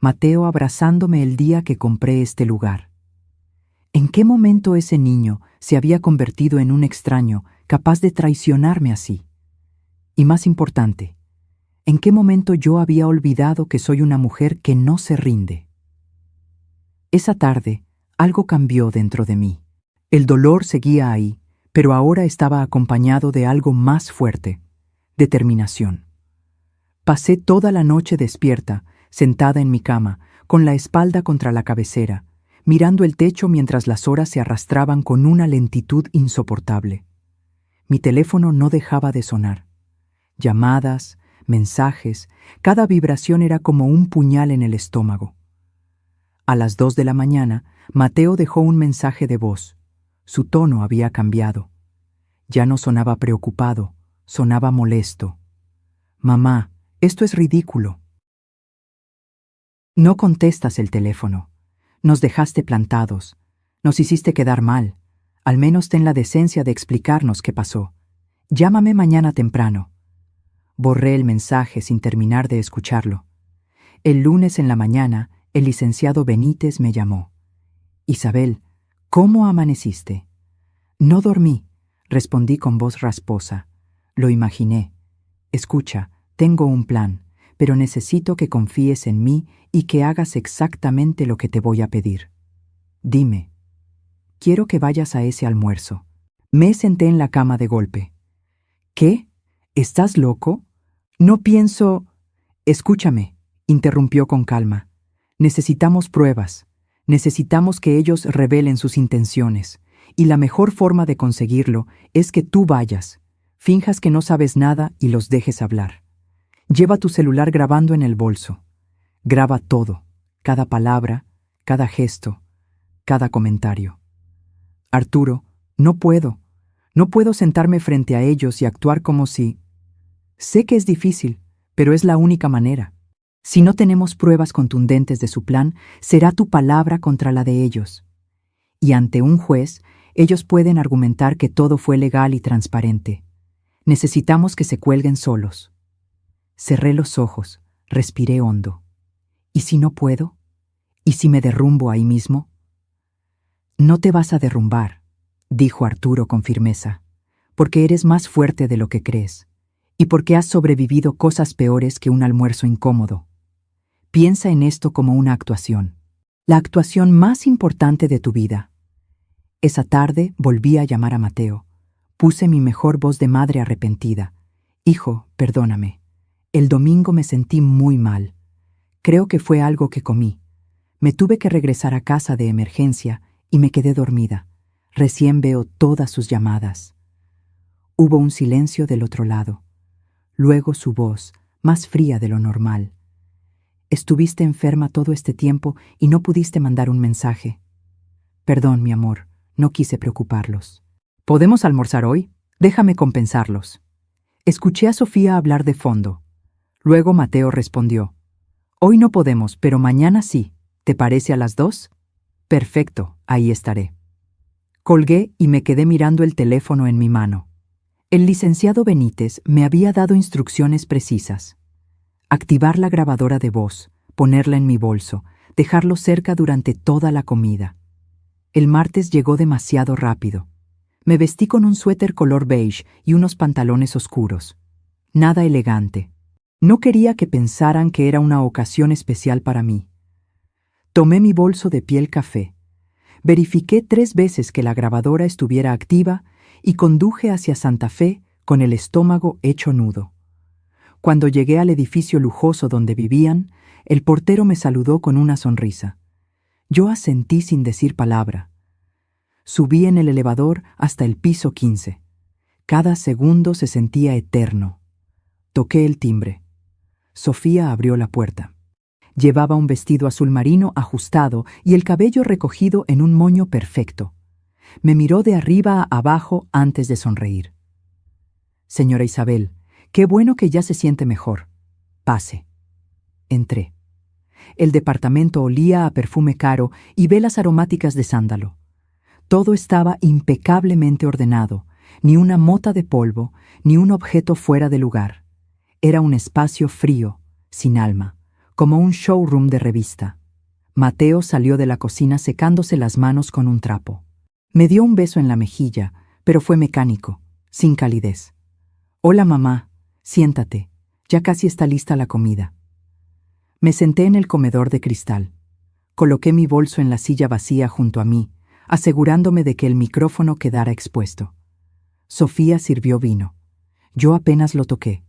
Mateo abrazándome el día que compré este lugar. ¿En qué momento ese niño se había convertido en un extraño capaz de traicionarme así? Y más importante, ¿en qué momento yo había olvidado que soy una mujer que no se rinde? Esa tarde, algo cambió dentro de mí. El dolor seguía ahí, pero ahora estaba acompañado de algo más fuerte: determinación. Pasé toda la noche despierta, sentada en mi cama, con la espalda contra la cabecera, mirando el techo mientras las horas se arrastraban con una lentitud insoportable. Mi teléfono no dejaba de sonar. Llamadas, mensajes, cada vibración era como un puñal en el estómago. A las 2 de la mañana, Mateo dejó un mensaje de voz. Su tono había cambiado. Ya no sonaba preocupado, sonaba molesto. «Mamá, esto es ridículo. No contestas el teléfono. Nos dejaste plantados. Nos hiciste quedar mal. Al menos ten la decencia de explicarnos qué pasó. Llámame mañana temprano». Borré el mensaje sin terminar de escucharlo. El lunes en la mañana, el licenciado Benítez me llamó. «Isabel, ¿cómo amaneciste?» «No dormí», respondí con voz rasposa. «Lo imaginé. Escucha, tengo un plan, pero necesito que confíes en mí y que hagas exactamente lo que te voy a pedir. Dime». «Quiero que vayas a ese almuerzo». Me senté en la cama de golpe. «¿Qué? ¿Estás loco? No pienso...» «Escúchame», interrumpió con calma. «Necesitamos pruebas. Necesitamos que ellos revelen sus intenciones. Y la mejor forma de conseguirlo es que tú vayas, finjas que no sabes nada y los dejes hablar. Lleva tu celular grabando en el bolso. Graba todo, cada palabra, cada gesto, cada comentario». «Arturo, no puedo. No puedo sentarme frente a ellos y actuar como si...» «Sé que es difícil, pero es la única manera. Si no tenemos pruebas contundentes de su plan, será tu palabra contra la de ellos. Y ante un juez, ellos pueden argumentar que todo fue legal y transparente. Necesitamos que se cuelguen solos». Cerré los ojos, respiré hondo. ¿Y si no puedo? ¿Y si me derrumbo ahí mismo? «No te vas a derrumbar», dijo Arturo con firmeza, «porque eres más fuerte de lo que crees, y porque has sobrevivido cosas peores que un almuerzo incómodo. Piensa en esto como una actuación, la actuación más importante de tu vida». Esa tarde volví a llamar a Mateo. Puse mi mejor voz de madre arrepentida. «Hijo, perdóname. El domingo me sentí muy mal. Creo que fue algo que comí. Me tuve que regresar a casa de emergencia y me quedé dormida. Recién veo todas sus llamadas». Hubo un silencio del otro lado. Luego su voz, más fría de lo normal. «Estuviste enferma todo este tiempo y no pudiste mandar un mensaje. Perdón, mi amor, no quise preocuparlos. ¿Podemos almorzar hoy? Déjame compensarlos». Escuché a Sofía hablar de fondo. Luego Mateo respondió: «Hoy no podemos, pero mañana sí. ¿Te parece a las 2? Perfecto, ahí estaré». Colgué y me quedé mirando el teléfono en mi mano. El licenciado Benítez me había dado instrucciones precisas. Activar la grabadora de voz, ponerla en mi bolso, dejarlo cerca durante toda la comida. El martes llegó demasiado rápido. Me vestí con un suéter color beige y unos pantalones oscuros. Nada elegante. No quería que pensaran que era una ocasión especial para mí. Tomé mi bolso de piel café. Verifiqué 3 veces que la grabadora estuviera activa y conduje hacia Santa Fe con el estómago hecho nudo. Cuando llegué al edificio lujoso donde vivían, el portero me saludó con una sonrisa. Yo asentí sin decir palabra. Subí en el elevador hasta el piso 15. Cada segundo se sentía eterno. Toqué el timbre. Sofía abrió la puerta. Llevaba un vestido azul marino ajustado y el cabello recogido en un moño perfecto. Me miró de arriba a abajo antes de sonreír. Señora Isabel, qué bueno que ya se siente mejor. Pase. Entré. El departamento olía a perfume caro y velas aromáticas de sándalo. Todo estaba impecablemente ordenado, ni una mota de polvo, ni un objeto fuera de lugar. Era un espacio frío, sin alma, como un showroom de revista. Mateo salió de la cocina secándose las manos con un trapo. Me dio un beso en la mejilla, pero fue mecánico, sin calidez. «Hola, mamá. Siéntate. Ya casi está lista la comida». Me senté en el comedor de cristal. Coloqué mi bolso en la silla vacía junto a mí, asegurándome de que el micrófono quedara expuesto. Sofía sirvió vino. Yo apenas lo toqué.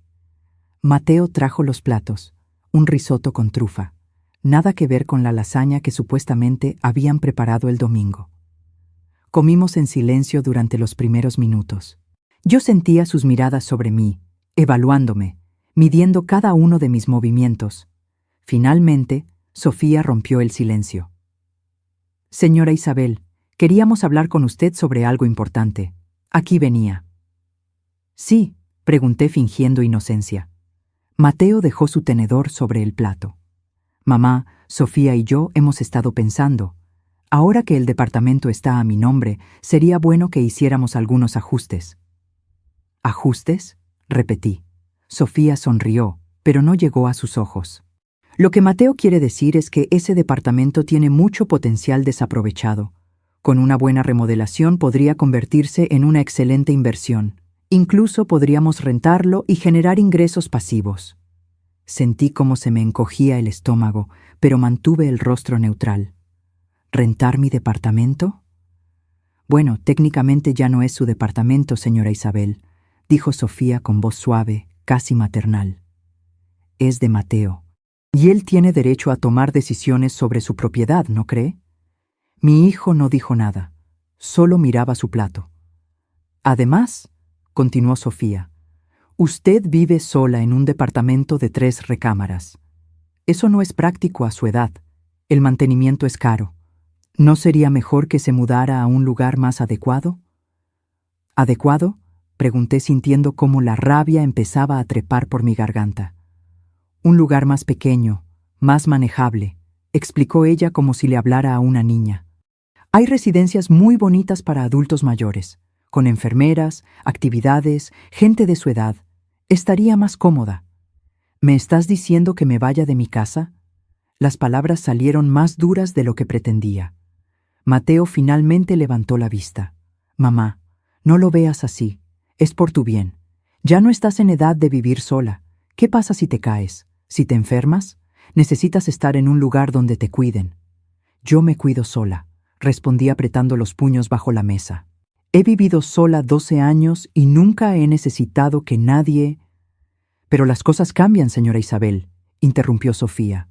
Mateo trajo los platos, un risotto con trufa. Nada que ver con la lasaña que supuestamente habían preparado el domingo. Comimos en silencio durante los primeros minutos. Yo sentía sus miradas sobre mí, evaluándome, midiendo cada uno de mis movimientos. Finalmente, Sofía rompió el silencio. «Señora Isabel, queríamos hablar con usted sobre algo importante. Aquí venía». «Sí», pregunté fingiendo inocencia. Mateo dejó su tenedor sobre el plato. «Mamá, Sofía y yo hemos estado pensando. Ahora que el departamento está a mi nombre, sería bueno que hiciéramos algunos ajustes». «¿Ajustes?», repetí. Sofía sonrió, pero no llegó a sus ojos. «Lo que Mateo quiere decir es que ese departamento tiene mucho potencial desaprovechado. Con una buena remodelación podría convertirse en una excelente inversión. Incluso podríamos rentarlo y generar ingresos pasivos». Sentí cómo se me encogía el estómago, pero mantuve el rostro neutral. ¿Rentar mi departamento? «Bueno, técnicamente ya no es su departamento, señora Isabel», dijo Sofía con voz suave, casi maternal. «Es de Mateo. Y él tiene derecho a tomar decisiones sobre su propiedad, ¿no cree?» Mi hijo no dijo nada, solo miraba su plato. «Además», continuó Sofía, «usted vive sola en un departamento de 3 recámaras. Eso no es práctico a su edad. El mantenimiento es caro. ¿No sería mejor que se mudara a un lugar más adecuado?» «¿Adecuado?», pregunté sintiendo cómo la rabia empezaba a trepar por mi garganta. «Un lugar más pequeño, más manejable», explicó ella como si le hablara a una niña. «Hay residencias muy bonitas para adultos mayores, con enfermeras, actividades, gente de su edad. Estaría más cómoda». «¿Me estás diciendo que me vaya de mi casa?». Las palabras salieron más duras de lo que pretendía. Mateo finalmente levantó la vista. «Mamá, no lo veas así. Es por tu bien. Ya no estás en edad de vivir sola. ¿Qué pasa si te caes? ¿Si te enfermas? Necesitas estar en un lugar donde te cuiden». «Yo me cuido sola», respondí apretando los puños bajo la mesa. «He vivido sola 12 años y nunca he necesitado que nadie...» «Pero las cosas cambian, señora Isabel», interrumpió Sofía.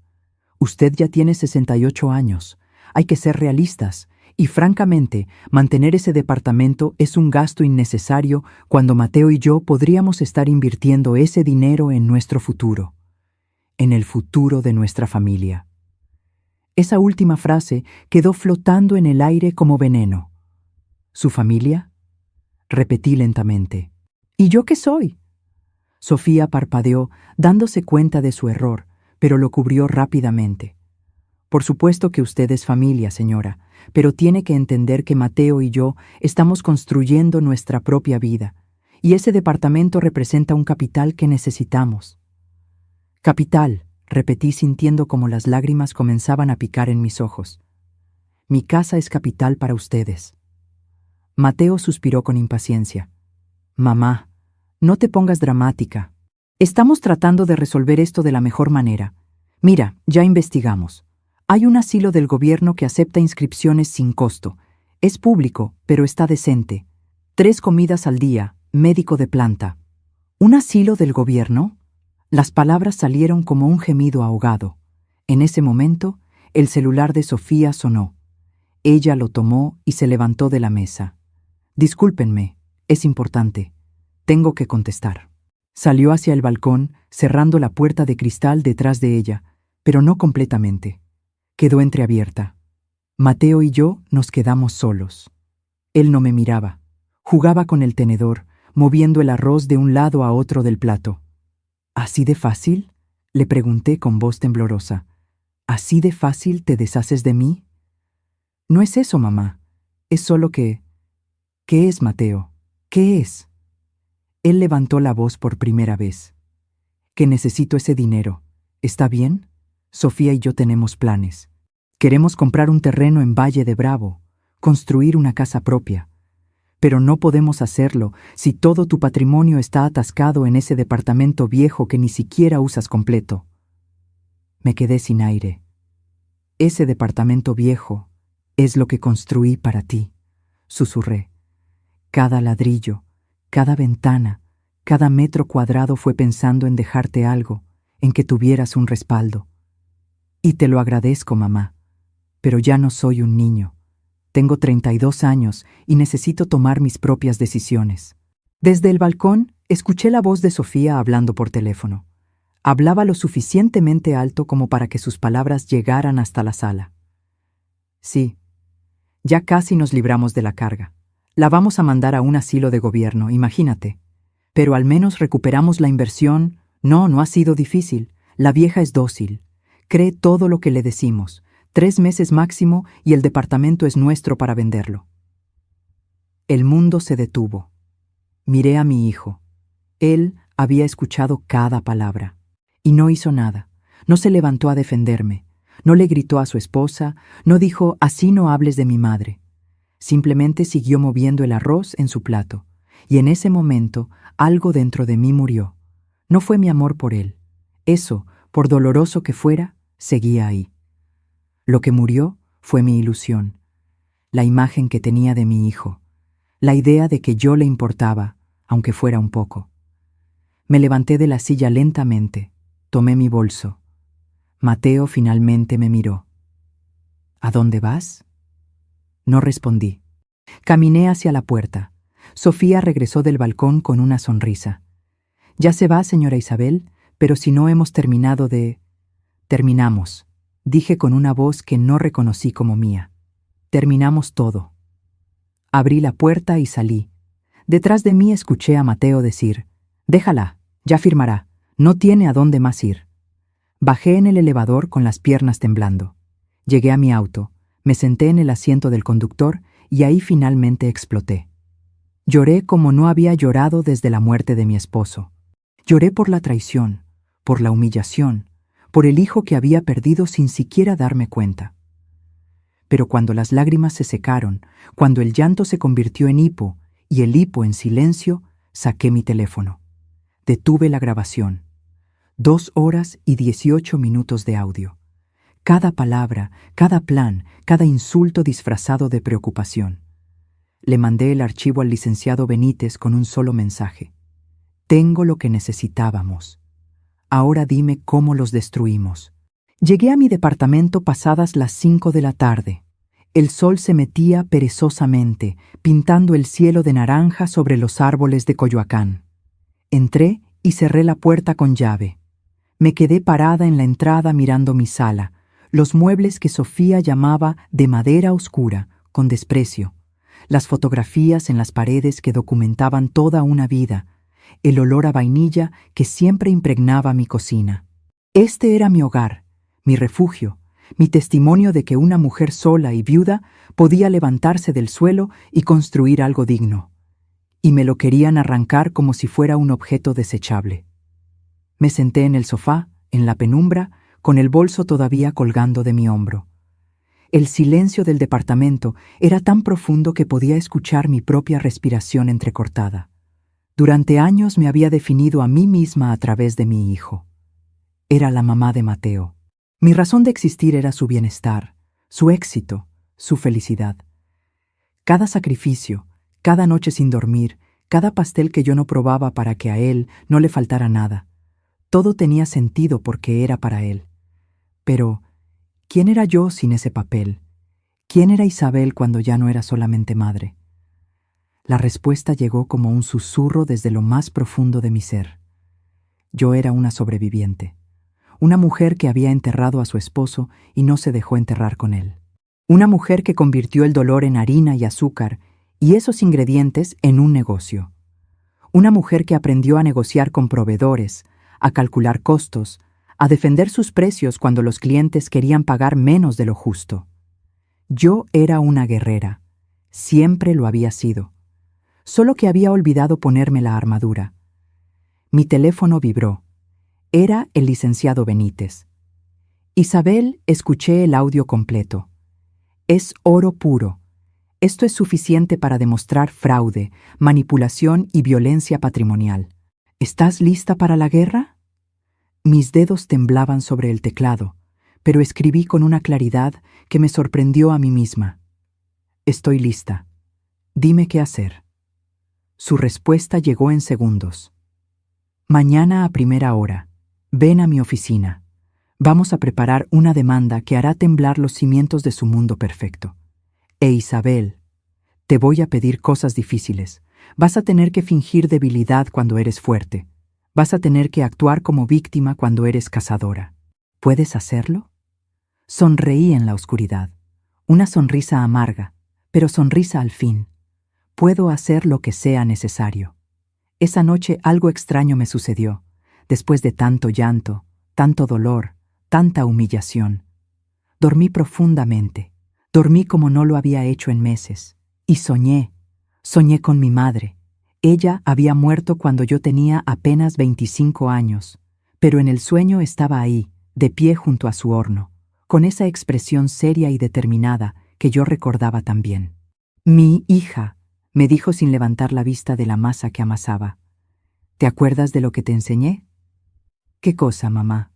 «Usted ya tiene 68 años. Hay que ser realistas. Y francamente, mantener ese departamento es un gasto innecesario cuando Mateo y yo podríamos estar invirtiendo ese dinero en nuestro futuro, en el futuro de nuestra familia». Esa última frase quedó flotando en el aire como veneno. «¿Su familia?», repetí lentamente. «¿Y yo qué soy?». Sofía parpadeó, dándose cuenta de su error, pero lo cubrió rápidamente. Por supuesto que usted es familia, señora, pero tiene que entender que Mateo y yo estamos construyendo nuestra propia vida, y ese departamento representa un capital que necesitamos. Capital, repetí sintiendo como las lágrimas comenzaban a picar en mis ojos. Mi casa es capital para ustedes. Mateo suspiró con impaciencia. Mamá, no te pongas dramática. Estamos tratando de resolver esto de la mejor manera. Mira, ya investigamos. Hay un asilo del gobierno que acepta inscripciones sin costo. Es público, pero está decente. 3 comidas al día, médico de planta. ¿Un asilo del gobierno? Las palabras salieron como un gemido ahogado. En ese momento, el celular de Sofía sonó. Ella lo tomó y se levantó de la mesa. Discúlpenme, es importante. Tengo que contestar. Salió hacia el balcón, cerrando la puerta de cristal detrás de ella, pero no completamente. Quedó entreabierta. Mateo y yo nos quedamos solos. Él no me miraba. Jugaba con el tenedor, moviendo el arroz de un lado a otro del plato. ¿Así de fácil?, le pregunté con voz temblorosa. ¿Así de fácil te deshaces de mí? No es eso, mamá. Es solo que... ¿Qué es, Mateo? ¿Qué es? Él levantó la voz por primera vez. Que necesito ese dinero. ¿Está bien? Sofía y yo tenemos planes. Queremos comprar un terreno en Valle de Bravo, construir una casa propia. Pero no podemos hacerlo si todo tu patrimonio está atascado en ese departamento viejo que ni siquiera usas completo. Me quedé sin aire. Ese departamento viejo es lo que construí para ti, susurré. Cada ladrillo, cada ventana, cada metro cuadrado fue pensando en dejarte algo, en que tuvieras un respaldo. Y te lo agradezco, mamá, pero ya no soy un niño. Tengo 32 años y necesito tomar mis propias decisiones. Desde el balcón, escuché la voz de Sofía hablando por teléfono. Hablaba lo suficientemente alto como para que sus palabras llegaran hasta la sala. Sí, ya casi nos libramos de la carga. La vamos a mandar a un asilo de gobierno, imagínate. Pero al menos recuperamos la inversión. No ha sido difícil. La vieja es dócil. Cree todo lo que le decimos. 3 meses máximo y el departamento es nuestro para venderlo. El mundo se detuvo. Miré a mi hijo. Él había escuchado cada palabra. Y no hizo nada. No se levantó a defenderme. No le gritó a su esposa. No dijo, así no hables de mi madre. Simplemente siguió moviendo el arroz en su plato. Y en ese momento, algo dentro de mí murió. No fue mi amor por él. Eso, por doloroso que fuera, seguía ahí. Lo que murió fue mi ilusión, la imagen que tenía de mi hijo, la idea de que yo le importaba, aunque fuera un poco. Me levanté de la silla lentamente, tomé mi bolso. Mateo finalmente me miró. ¿A dónde vas? No respondí. Caminé hacia la puerta. Sofía regresó del balcón con una sonrisa. Ya se va, señora Isabel, pero si no hemos terminado de... Terminamos, dije con una voz que no reconocí como mía. Terminamos todo. Abrí la puerta y salí. Detrás de mí escuché a Mateo decir, déjala, ya firmará, no tiene a dónde más ir. Bajé en el elevador con las piernas temblando. Llegué a mi auto, me senté en el asiento del conductor y ahí finalmente exploté. Lloré como no había llorado desde la muerte de mi esposo. Lloré por la traición, por la humillación, por el hijo que había perdido sin siquiera darme cuenta. Pero cuando las lágrimas se secaron, cuando el llanto se convirtió en hipo y el hipo en silencio, saqué mi teléfono. Detuve la grabación. 2 horas y 18 minutos de audio. Cada palabra, cada plan, cada insulto disfrazado de preocupación. Le mandé el archivo al licenciado Benítez con un solo mensaje. Tengo lo que necesitábamos. Ahora dime cómo los destruimos. Llegué a mi departamento pasadas las 5 de la tarde. El sol se metía perezosamente, pintando el cielo de naranja sobre los árboles de Coyoacán. Entré y cerré la puerta con llave. Me quedé parada en la entrada mirando mi sala, los muebles que Sofía llamaba de madera oscura, con desprecio, las fotografías en las paredes que documentaban toda una vida, el olor a vainilla que siempre impregnaba mi cocina. Este era mi hogar, mi refugio, mi testimonio de que una mujer sola y viuda podía levantarse del suelo y construir algo digno. Y me lo querían arrancar como si fuera un objeto desechable. Me senté en el sofá, en la penumbra, con el bolso todavía colgando de mi hombro. El silencio del departamento era tan profundo que podía escuchar mi propia respiración entrecortada. Durante años me había definido a mí misma a través de mi hijo. Era la mamá de Mateo. Mi razón de existir era su bienestar, su éxito, su felicidad. Cada sacrificio, cada noche sin dormir, cada pastel que yo no probaba para que a él no le faltara nada, todo tenía sentido porque era para él. Pero, ¿quién era yo sin ese papel? ¿Quién era Isabel cuando ya no era solamente madre? La respuesta llegó como un susurro desde lo más profundo de mi ser. Yo era una sobreviviente, una mujer que había enterrado a su esposo y no se dejó enterrar con él. Una mujer que convirtió el dolor en harina y azúcar y esos ingredientes en un negocio. Una mujer que aprendió a negociar con proveedores, a calcular costos, a defender sus precios cuando los clientes querían pagar menos de lo justo. Yo era una guerrera, siempre lo había sido, solo que había olvidado ponerme la armadura. Mi teléfono vibró. Era el licenciado Benítez. Isabel, escuché el audio completo. Es oro puro. Esto es suficiente para demostrar fraude, manipulación y violencia patrimonial. ¿Estás lista para la guerra? Mis dedos temblaban sobre el teclado, pero escribí con una claridad que me sorprendió a mí misma. Estoy lista. Dime qué hacer. Su respuesta llegó en segundos. Mañana a primera hora. Ven a mi oficina. Vamos a preparar una demanda que hará temblar los cimientos de su mundo perfecto. Isabel, te voy a pedir cosas difíciles. Vas a tener que fingir debilidad cuando eres fuerte. Vas a tener que actuar como víctima cuando eres cazadora. ¿Puedes hacerlo? Sonreí en la oscuridad. Una sonrisa amarga, pero sonrisa al fin. Puedo hacer lo que sea necesario. Esa noche algo extraño me sucedió. Después de tanto llanto, tanto dolor, tanta humillación. Dormí profundamente. Dormí como no lo había hecho en meses. Y soñé. Soñé con mi madre. Ella había muerto cuando yo tenía apenas 25 años, pero en el sueño estaba ahí, de pie junto a su horno, con esa expresión seria y determinada que yo recordaba también. Mi hija, me dijo sin levantar la vista de la masa que amasaba. ¿Te acuerdas de lo que te enseñé? ¿Qué cosa, mamá?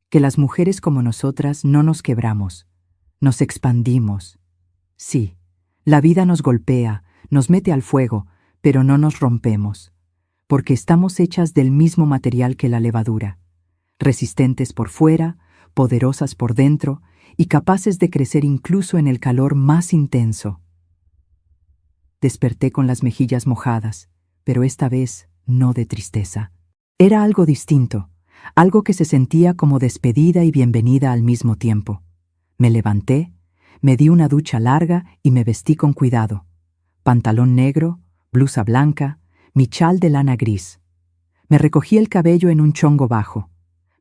Que las mujeres como nosotras no nos quebramos, nos expandimos. Sí, la vida nos golpea, nos mete al fuego, pero no nos rompemos, porque estamos hechas del mismo material que la levadura, resistentes por fuera, poderosas por dentro y capaces de crecer incluso en el calor más intenso. Desperté con las mejillas mojadas, pero esta vez no de tristeza. Era algo distinto, algo que se sentía como despedida y bienvenida al mismo tiempo. Me levanté, me di una ducha larga y me vestí con cuidado. Pantalón negro, blusa blanca, mi chal de lana gris. Me recogí el cabello en un chongo bajo.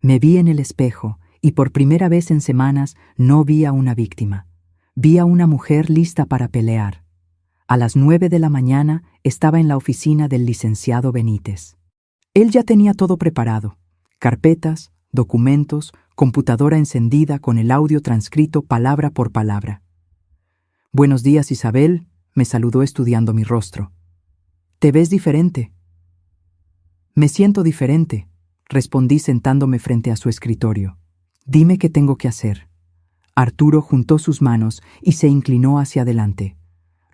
Me vi en el espejo y por primera vez en semanas no vi a una víctima. Vi a una mujer lista para pelear. A las 9 de la mañana estaba en la oficina del licenciado Benítez. Él ya tenía todo preparado. Carpetas, documentos, computadora encendida con el audio transcrito palabra por palabra. «Buenos días, Isabel», me saludó estudiando mi rostro. «Te ves diferente». «Me siento diferente», respondí sentándome frente a su escritorio. «Dime qué tengo que hacer». Arturo juntó sus manos y se inclinó hacia adelante.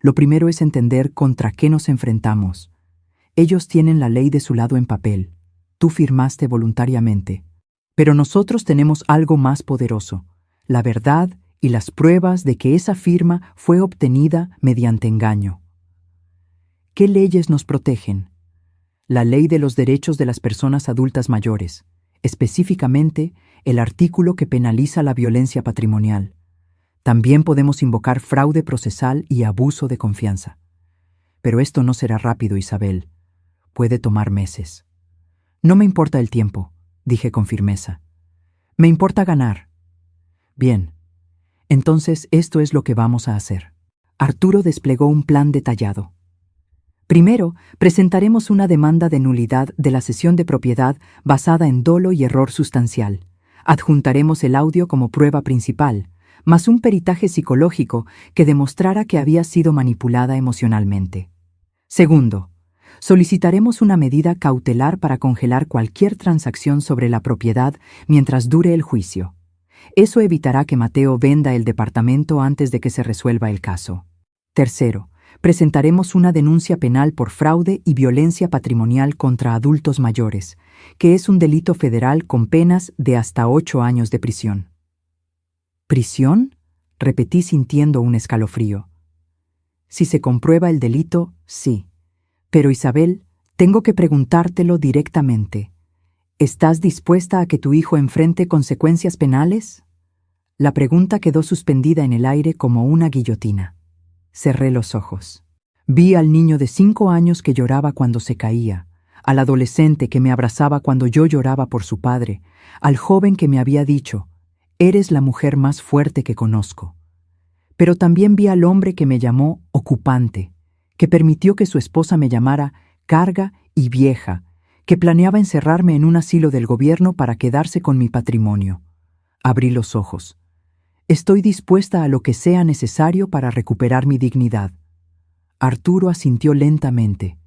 «Lo primero es entender contra qué nos enfrentamos. Ellos tienen la ley de su lado en papel. Tú firmaste voluntariamente. Pero nosotros tenemos algo más poderoso, la verdad y las pruebas de que esa firma fue obtenida mediante engaño. ¿Qué leyes nos protegen? La ley de los derechos de las personas adultas mayores, específicamente el artículo que penaliza la violencia patrimonial. También podemos invocar fraude procesal y abuso de confianza. Pero esto no será rápido, Isabel. Puede tomar meses. No me importa el tiempo, dije con firmeza. Me importa ganar. Bien. Entonces esto es lo que vamos a hacer. Arturo desplegó un plan detallado. Primero, presentaremos una demanda de nulidad de la cesión de propiedad basada en dolo y error sustancial. Adjuntaremos el audio como prueba principal, más un peritaje psicológico que demostrara que había sido manipulada emocionalmente. Segundo, solicitaremos una medida cautelar para congelar cualquier transacción sobre la propiedad mientras dure el juicio. Eso evitará que Mateo venda el departamento antes de que se resuelva el caso. Tercero, presentaremos una denuncia penal por fraude y violencia patrimonial contra adultos mayores, que es un delito federal con penas de hasta 8 años de prisión. ¿Prisión?, repetí sintiendo un escalofrío. Si se comprueba el delito, sí. Pero Isabel, tengo que preguntártelo directamente. ¿Estás dispuesta a que tu hijo enfrente consecuencias penales? La pregunta quedó suspendida en el aire como una guillotina. Cerré los ojos. Vi al niño de 5 años que lloraba cuando se caía, al adolescente que me abrazaba cuando yo lloraba por su padre, al joven que me había dicho, «Eres la mujer más fuerte que conozco». Pero también vi al hombre que me llamó ocupante, que permitió que su esposa me llamara carga y vieja, que planeaba encerrarme en un asilo del gobierno para quedarse con mi patrimonio. Abrí los ojos. Estoy dispuesta a lo que sea necesario para recuperar mi dignidad. Arturo asintió lentamente.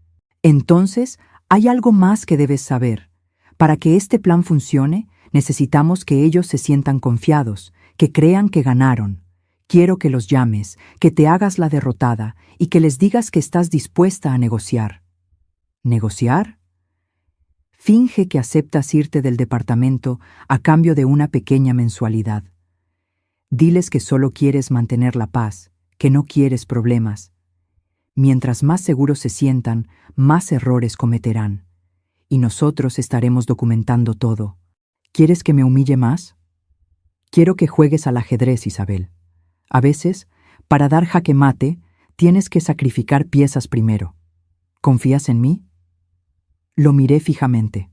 Entonces, hay algo más que debes saber. Para que este plan funcione, necesitamos que ellos se sientan confiados, que crean que ganaron. Quiero que los llames, que te hagas la derrotada y que les digas que estás dispuesta a negociar. ¿Negociar? Finge que aceptas irte del departamento a cambio de una pequeña mensualidad. Diles que solo quieres mantener la paz, que no quieres problemas. Mientras más seguros se sientan, más errores cometerán. Y nosotros estaremos documentando todo. ¿Quieres que me humille más? Quiero que juegues al ajedrez, Isabel. A veces, para dar jaque mate, tienes que sacrificar piezas primero. ¿Confías en mí? Lo miré fijamente.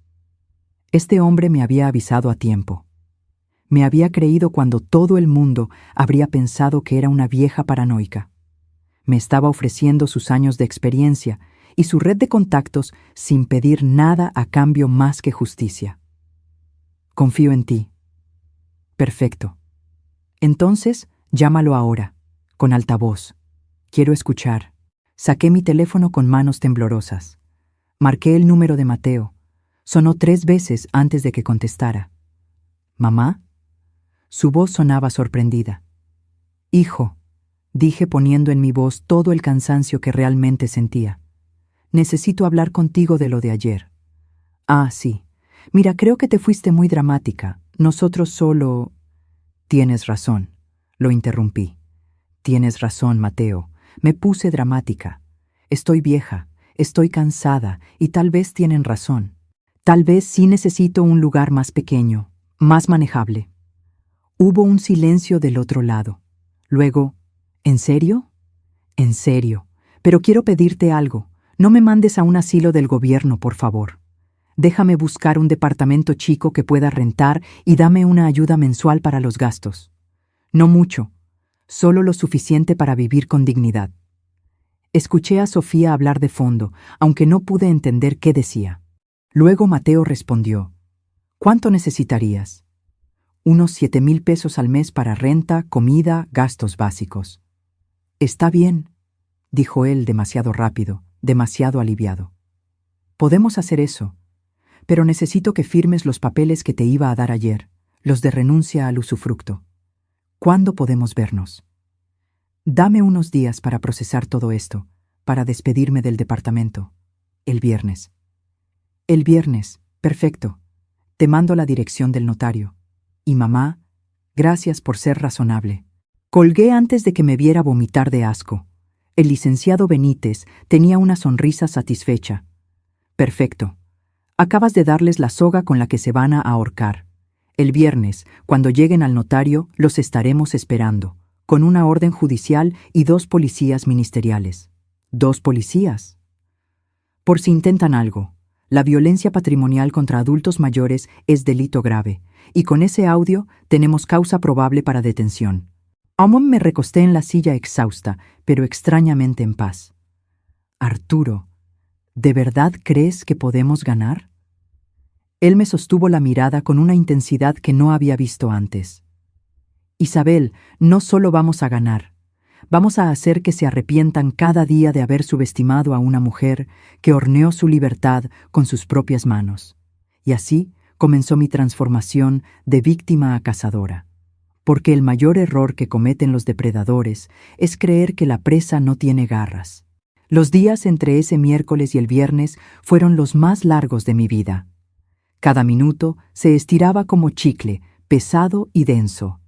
Este hombre me había avisado a tiempo. Me había creído cuando todo el mundo habría pensado que era una vieja paranoica. Me estaba ofreciendo sus años de experiencia y su red de contactos sin pedir nada a cambio más que justicia. Confío en ti. Perfecto. Entonces, llámalo ahora, con altavoz. Quiero escuchar. Saqué mi teléfono con manos temblorosas. Marqué el número de Mateo. Sonó 3 veces antes de que contestara. ¿Mamá? Su voz sonaba sorprendida. Hijo, dije poniendo en mi voz todo el cansancio que realmente sentía. Necesito hablar contigo de lo de ayer. Ah, sí. Mira, creo que te fuiste muy dramática. Nosotros solo... Tienes razón, lo interrumpí. Tienes razón, Mateo. Me puse dramática. Estoy vieja, estoy cansada y tal vez tienen razón. Tal vez sí necesito un lugar más pequeño, más manejable. Hubo un silencio del otro lado. Luego, ¿en serio? En serio. Pero quiero pedirte algo. No me mandes a un asilo del gobierno, por favor. Déjame buscar un departamento chico que pueda rentar y dame una ayuda mensual para los gastos. No mucho, solo lo suficiente para vivir con dignidad. Escuché a Sofía hablar de fondo, aunque no pude entender qué decía. Luego Mateo respondió, ¿cuánto necesitarías? Unos 7,000 pesos al mes para renta, comida, gastos básicos. Está bien, dijo él demasiado rápido, demasiado aliviado. Podemos hacer eso, pero necesito que firmes los papeles que te iba a dar ayer, los de renuncia al usufructo. ¿Cuándo podemos vernos? Dame unos días para procesar todo esto, para despedirme del departamento. El viernes. El viernes, perfecto. Te mando la dirección del notario. Y mamá, gracias por ser razonable. Colgué antes de que me viera vomitar de asco. El licenciado Benítez tenía una sonrisa satisfecha. Perfecto. Acabas de darles la soga con la que se van a ahorcar. El viernes, cuando lleguen al notario, los estaremos esperando, con una orden judicial y 2 policías ministeriales. 2 policías. Por si intentan algo, La violencia patrimonial contra adultos mayores es delito grave, y con ese audio tenemos causa probable para detención. Aún me recosté en la silla exhausta, pero extrañamente en paz. Arturo, ¿de verdad crees que podemos ganar? Él me sostuvo la mirada con una intensidad que no había visto antes. Isabel, no solo vamos a ganar, vamos a hacer que se arrepientan cada día de haber subestimado a una mujer que horneó su libertad con sus propias manos. Y así comenzó mi transformación de víctima a cazadora. Porque el mayor error que cometen los depredadores es creer que la presa no tiene garras. Los días entre ese miércoles y el viernes fueron los más largos de mi vida. Cada minuto se estiraba como chicle, pesado y denso.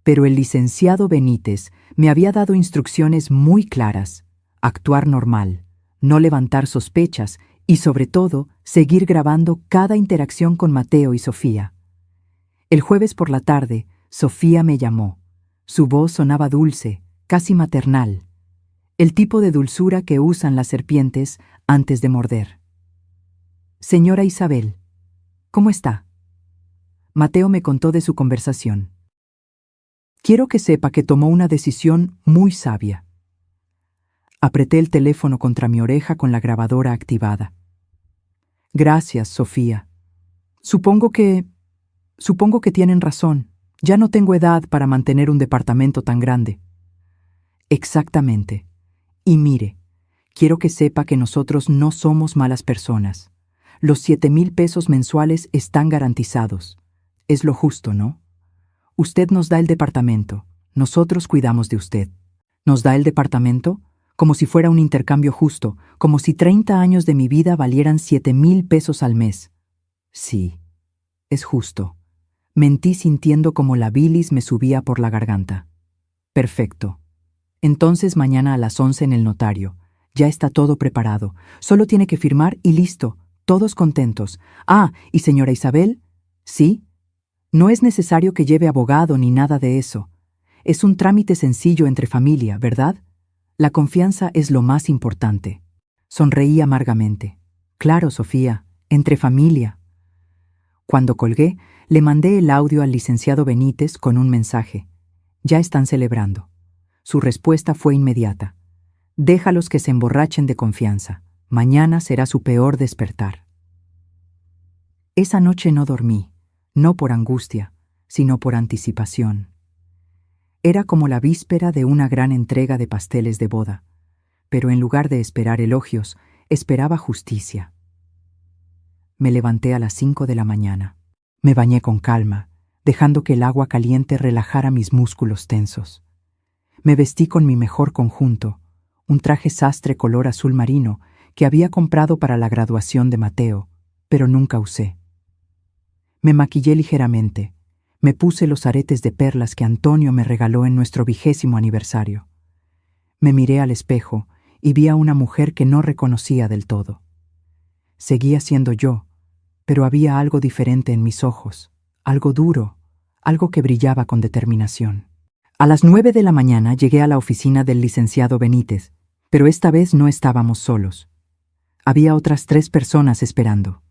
Pero el licenciado Benítez me había dado instrucciones muy claras: actuar normal, no levantar sospechas y, sobre todo, seguir grabando cada interacción con Mateo y Sofía. El jueves por la tarde, Sofía me llamó. Su voz sonaba dulce, casi maternal, el tipo de dulzura que usan las serpientes antes de morder. «Señora Isabel, ¿cómo está?» Mateo me contó de su conversación. Quiero que sepa que tomó una decisión muy sabia. Apreté el teléfono contra mi oreja con la grabadora activada. Gracias, Sofía. Supongo que tienen razón. Ya no tengo edad para mantener un departamento tan grande. Exactamente. Y mire, quiero que sepa que nosotros no somos malas personas. Los 7,000 pesos mensuales están garantizados. Es lo justo, ¿no? Usted nos da el departamento, nosotros cuidamos de usted. ¿Nos da el departamento? Como si fuera un intercambio justo, como si 30 años de mi vida valieran 7,000 pesos al mes. Sí, es justo. Mentí sintiendo como la bilis me subía por la garganta. Perfecto. Entonces mañana a las 11 en el notario. Ya está todo preparado. Solo tiene que firmar y listo. Todos contentos. Ah, ¿y señora Isabel? ¿Sí? No es necesario que lleve abogado ni nada de eso. Es un trámite sencillo entre familia, ¿verdad? La confianza es lo más importante. Sonreí amargamente. Claro, Sofía, entre familia. Cuando colgué, le mandé el audio al licenciado Benítez con un mensaje. Ya están celebrando. Su respuesta fue inmediata. Déjalos que se emborrachen de confianza. Mañana será su peor despertar. Esa noche no dormí. No por angustia, sino por anticipación. Era como la víspera de una gran entrega de pasteles de boda, pero en lugar de esperar elogios, esperaba justicia. Me levanté a las 5 de la mañana. Me bañé con calma, dejando que el agua caliente relajara mis músculos tensos. Me vestí con mi mejor conjunto, un traje sastre color azul marino que había comprado para la graduación de Mateo, pero nunca usé. Me maquillé ligeramente. Me puse los aretes de perlas que Antonio me regaló en nuestro 20º aniversario. Me miré al espejo y vi a una mujer que no reconocía del todo. Seguía siendo yo, pero había algo diferente en mis ojos, algo duro, algo que brillaba con determinación. A las 9 de la mañana llegué a la oficina del licenciado Benítez, pero esta vez no estábamos solos. Había otras 3 personas esperando.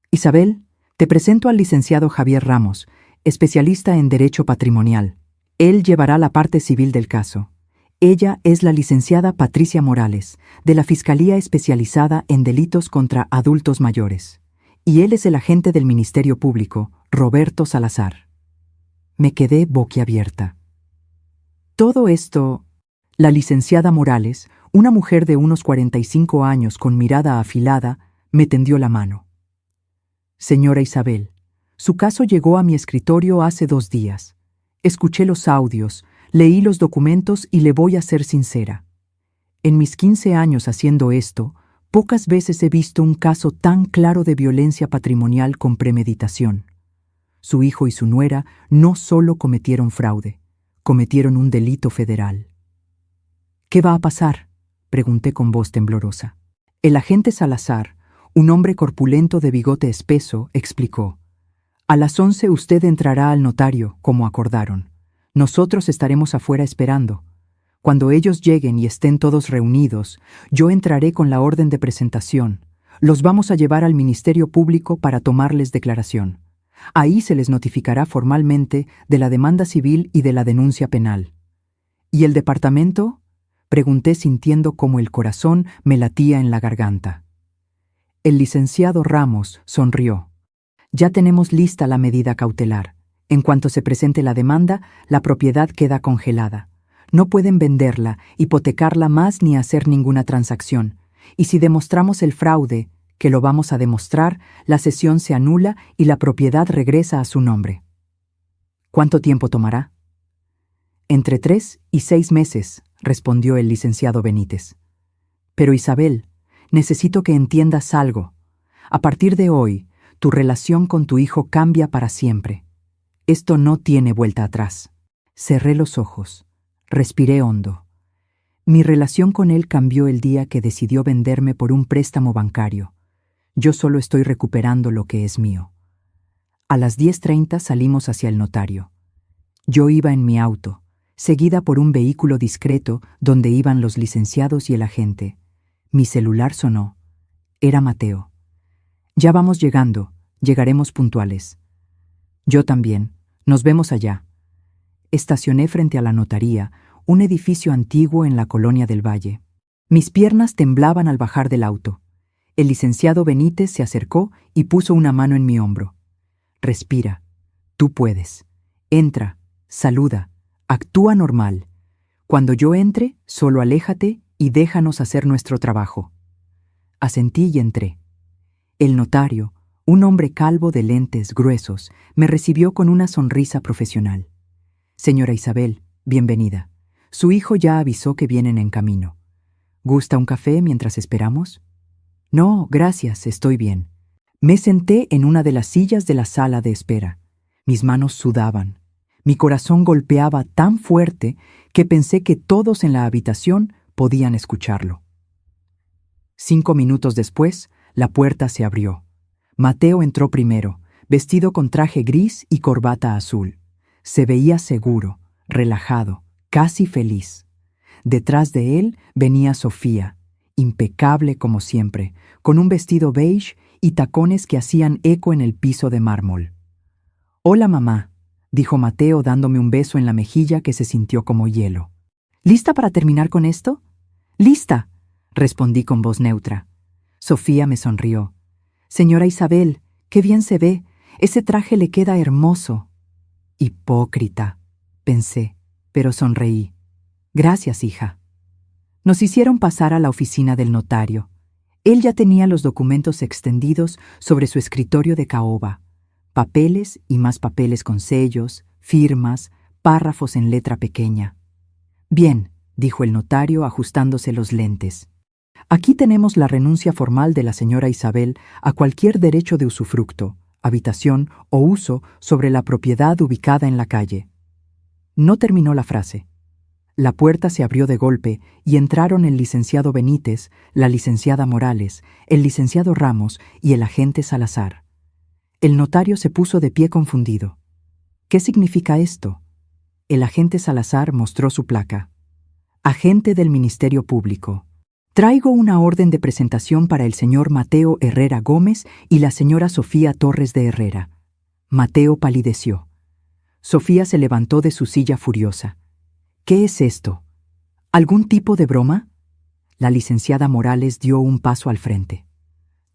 Isabel, te presento al licenciado Javier Ramos, especialista en Derecho Patrimonial. Él llevará la parte civil del caso. Ella es la licenciada Patricia Morales, de la Fiscalía Especializada en Delitos contra Adultos Mayores. Y él es el agente del Ministerio Público, Roberto Salazar. Me quedé boquiabierta. Todo esto, la licenciada Morales, una mujer de unos 45 años con mirada afilada, me tendió la mano. Señora Isabel, su caso llegó a mi escritorio hace 2 días. Escuché los audios, leí los documentos y le voy a ser sincera. En mis 15 años haciendo esto, pocas veces he visto un caso tan claro de violencia patrimonial con premeditación. Su hijo y su nuera no solo cometieron fraude, cometieron un delito federal. ¿Qué va a pasar?, pregunté con voz temblorosa. El agente Salazar, un hombre corpulento de bigote espeso, explicó: a las 11 usted entrará al notario, como acordaron. Nosotros estaremos afuera esperando. Cuando ellos lleguen y estén todos reunidos, yo entraré con la orden de presentación. Los vamos a llevar al Ministerio Público para tomarles declaración. Ahí se les notificará formalmente de la demanda civil y de la denuncia penal. ¿Y el departamento?, pregunté sintiendo cómo el corazón me latía en la garganta. El licenciado Ramos sonrió. Ya tenemos lista la medida cautelar. En cuanto se presente la demanda, la propiedad queda congelada. No pueden venderla, hipotecarla más ni hacer ninguna transacción. Y si demostramos el fraude, que lo vamos a demostrar, la cesión se anula y la propiedad regresa a su nombre. ¿Cuánto tiempo tomará? Entre 3 y 6 meses, respondió el licenciado Benítez. Pero Isabel, necesito que entiendas algo. A partir de hoy, tu relación con tu hijo cambia para siempre. Esto no tiene vuelta atrás. Cerré los ojos. Respiré hondo. Mi relación con él cambió el día que decidió venderme por un préstamo bancario. Yo solo estoy recuperando lo que es mío. A las 10:30 salimos hacia el notario. Yo iba en mi auto, seguida por un vehículo discreto donde iban los licenciados y el agente. Mi celular sonó. Era Mateo. Ya vamos llegando, llegaremos puntuales. Yo también. Nos vemos allá. Estacioné frente a la notaría, un edificio antiguo en la colonia del Valle. Mis piernas temblaban al bajar del auto. El licenciado Benítez se acercó y puso una mano en mi hombro. Respira. Tú puedes. Entra. Saluda. Actúa normal. Cuando yo entre, solo aléjate y déjanos hacer nuestro trabajo. Asentí y entré. El notario, un hombre calvo de lentes gruesos, me recibió con una sonrisa profesional. Señora Isabel, bienvenida. Su hijo ya avisó que vienen en camino. ¿Gusta un café mientras esperamos? No, gracias, estoy bien. Me senté en una de las sillas de la sala de espera. Mis manos sudaban. Mi corazón golpeaba tan fuerte que pensé que todos en la habitación podían escucharlo. 5 minutos después, la puerta se abrió. Mateo entró primero, vestido con traje gris y corbata azul. Se veía seguro, relajado, casi feliz. Detrás de él venía Sofía, impecable como siempre, con un vestido beige y tacones que hacían eco en el piso de mármol. «Hola, mamá», dijo Mateo dándome un beso en la mejilla que se sintió como hielo. «¿Lista para terminar con esto?» «Lista», respondí con voz neutra. Sofía me sonrió. «Señora Isabel, qué bien se ve. Ese traje le queda hermoso». «Hipócrita», pensé, pero sonreí. «Gracias, hija». Nos hicieron pasar a la oficina del notario. Él ya tenía los documentos extendidos sobre su escritorio de caoba. Papeles y más papeles con sellos, firmas, párrafos en letra pequeña. «Bien», dijo el notario ajustándose los lentes. «Aquí tenemos la renuncia formal de la señora Isabel a cualquier derecho de usufructo, habitación o uso sobre la propiedad ubicada en la calle». No terminó la frase. La puerta se abrió de golpe y entraron el licenciado Benítez, la licenciada Morales, el licenciado Ramos y el agente Salazar. El notario se puso de pie confundido. «¿Qué significa esto?» El agente Salazar mostró su placa. «Agente del Ministerio Público. Traigo una orden de presentación para el señor Mateo Herrera Gómez y la señora Sofía Torres de Herrera». Mateo palideció. Sofía se levantó de su silla furiosa. «¿Qué es esto? ¿Algún tipo de broma?» La licenciada Morales dio un paso al frente.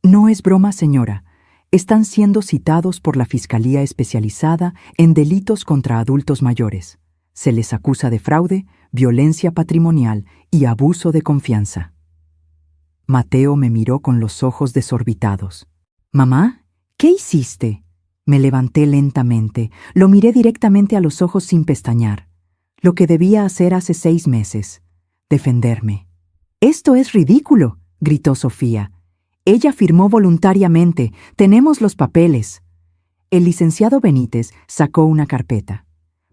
«No es broma, señora. Están siendo citados por la Fiscalía Especializada en Delitos contra Adultos Mayores. Se les acusa de fraude, violencia patrimonial y abuso de confianza». Mateo me miró con los ojos desorbitados. «Mamá, ¿qué hiciste?» Me levanté lentamente, lo miré directamente a los ojos sin pestañear. Lo que debía hacer hace 6 meses. Defenderme. «Esto es ridículo», gritó Sofía. «Ella firmó voluntariamente. Tenemos los papeles». El licenciado Benítez sacó una carpeta.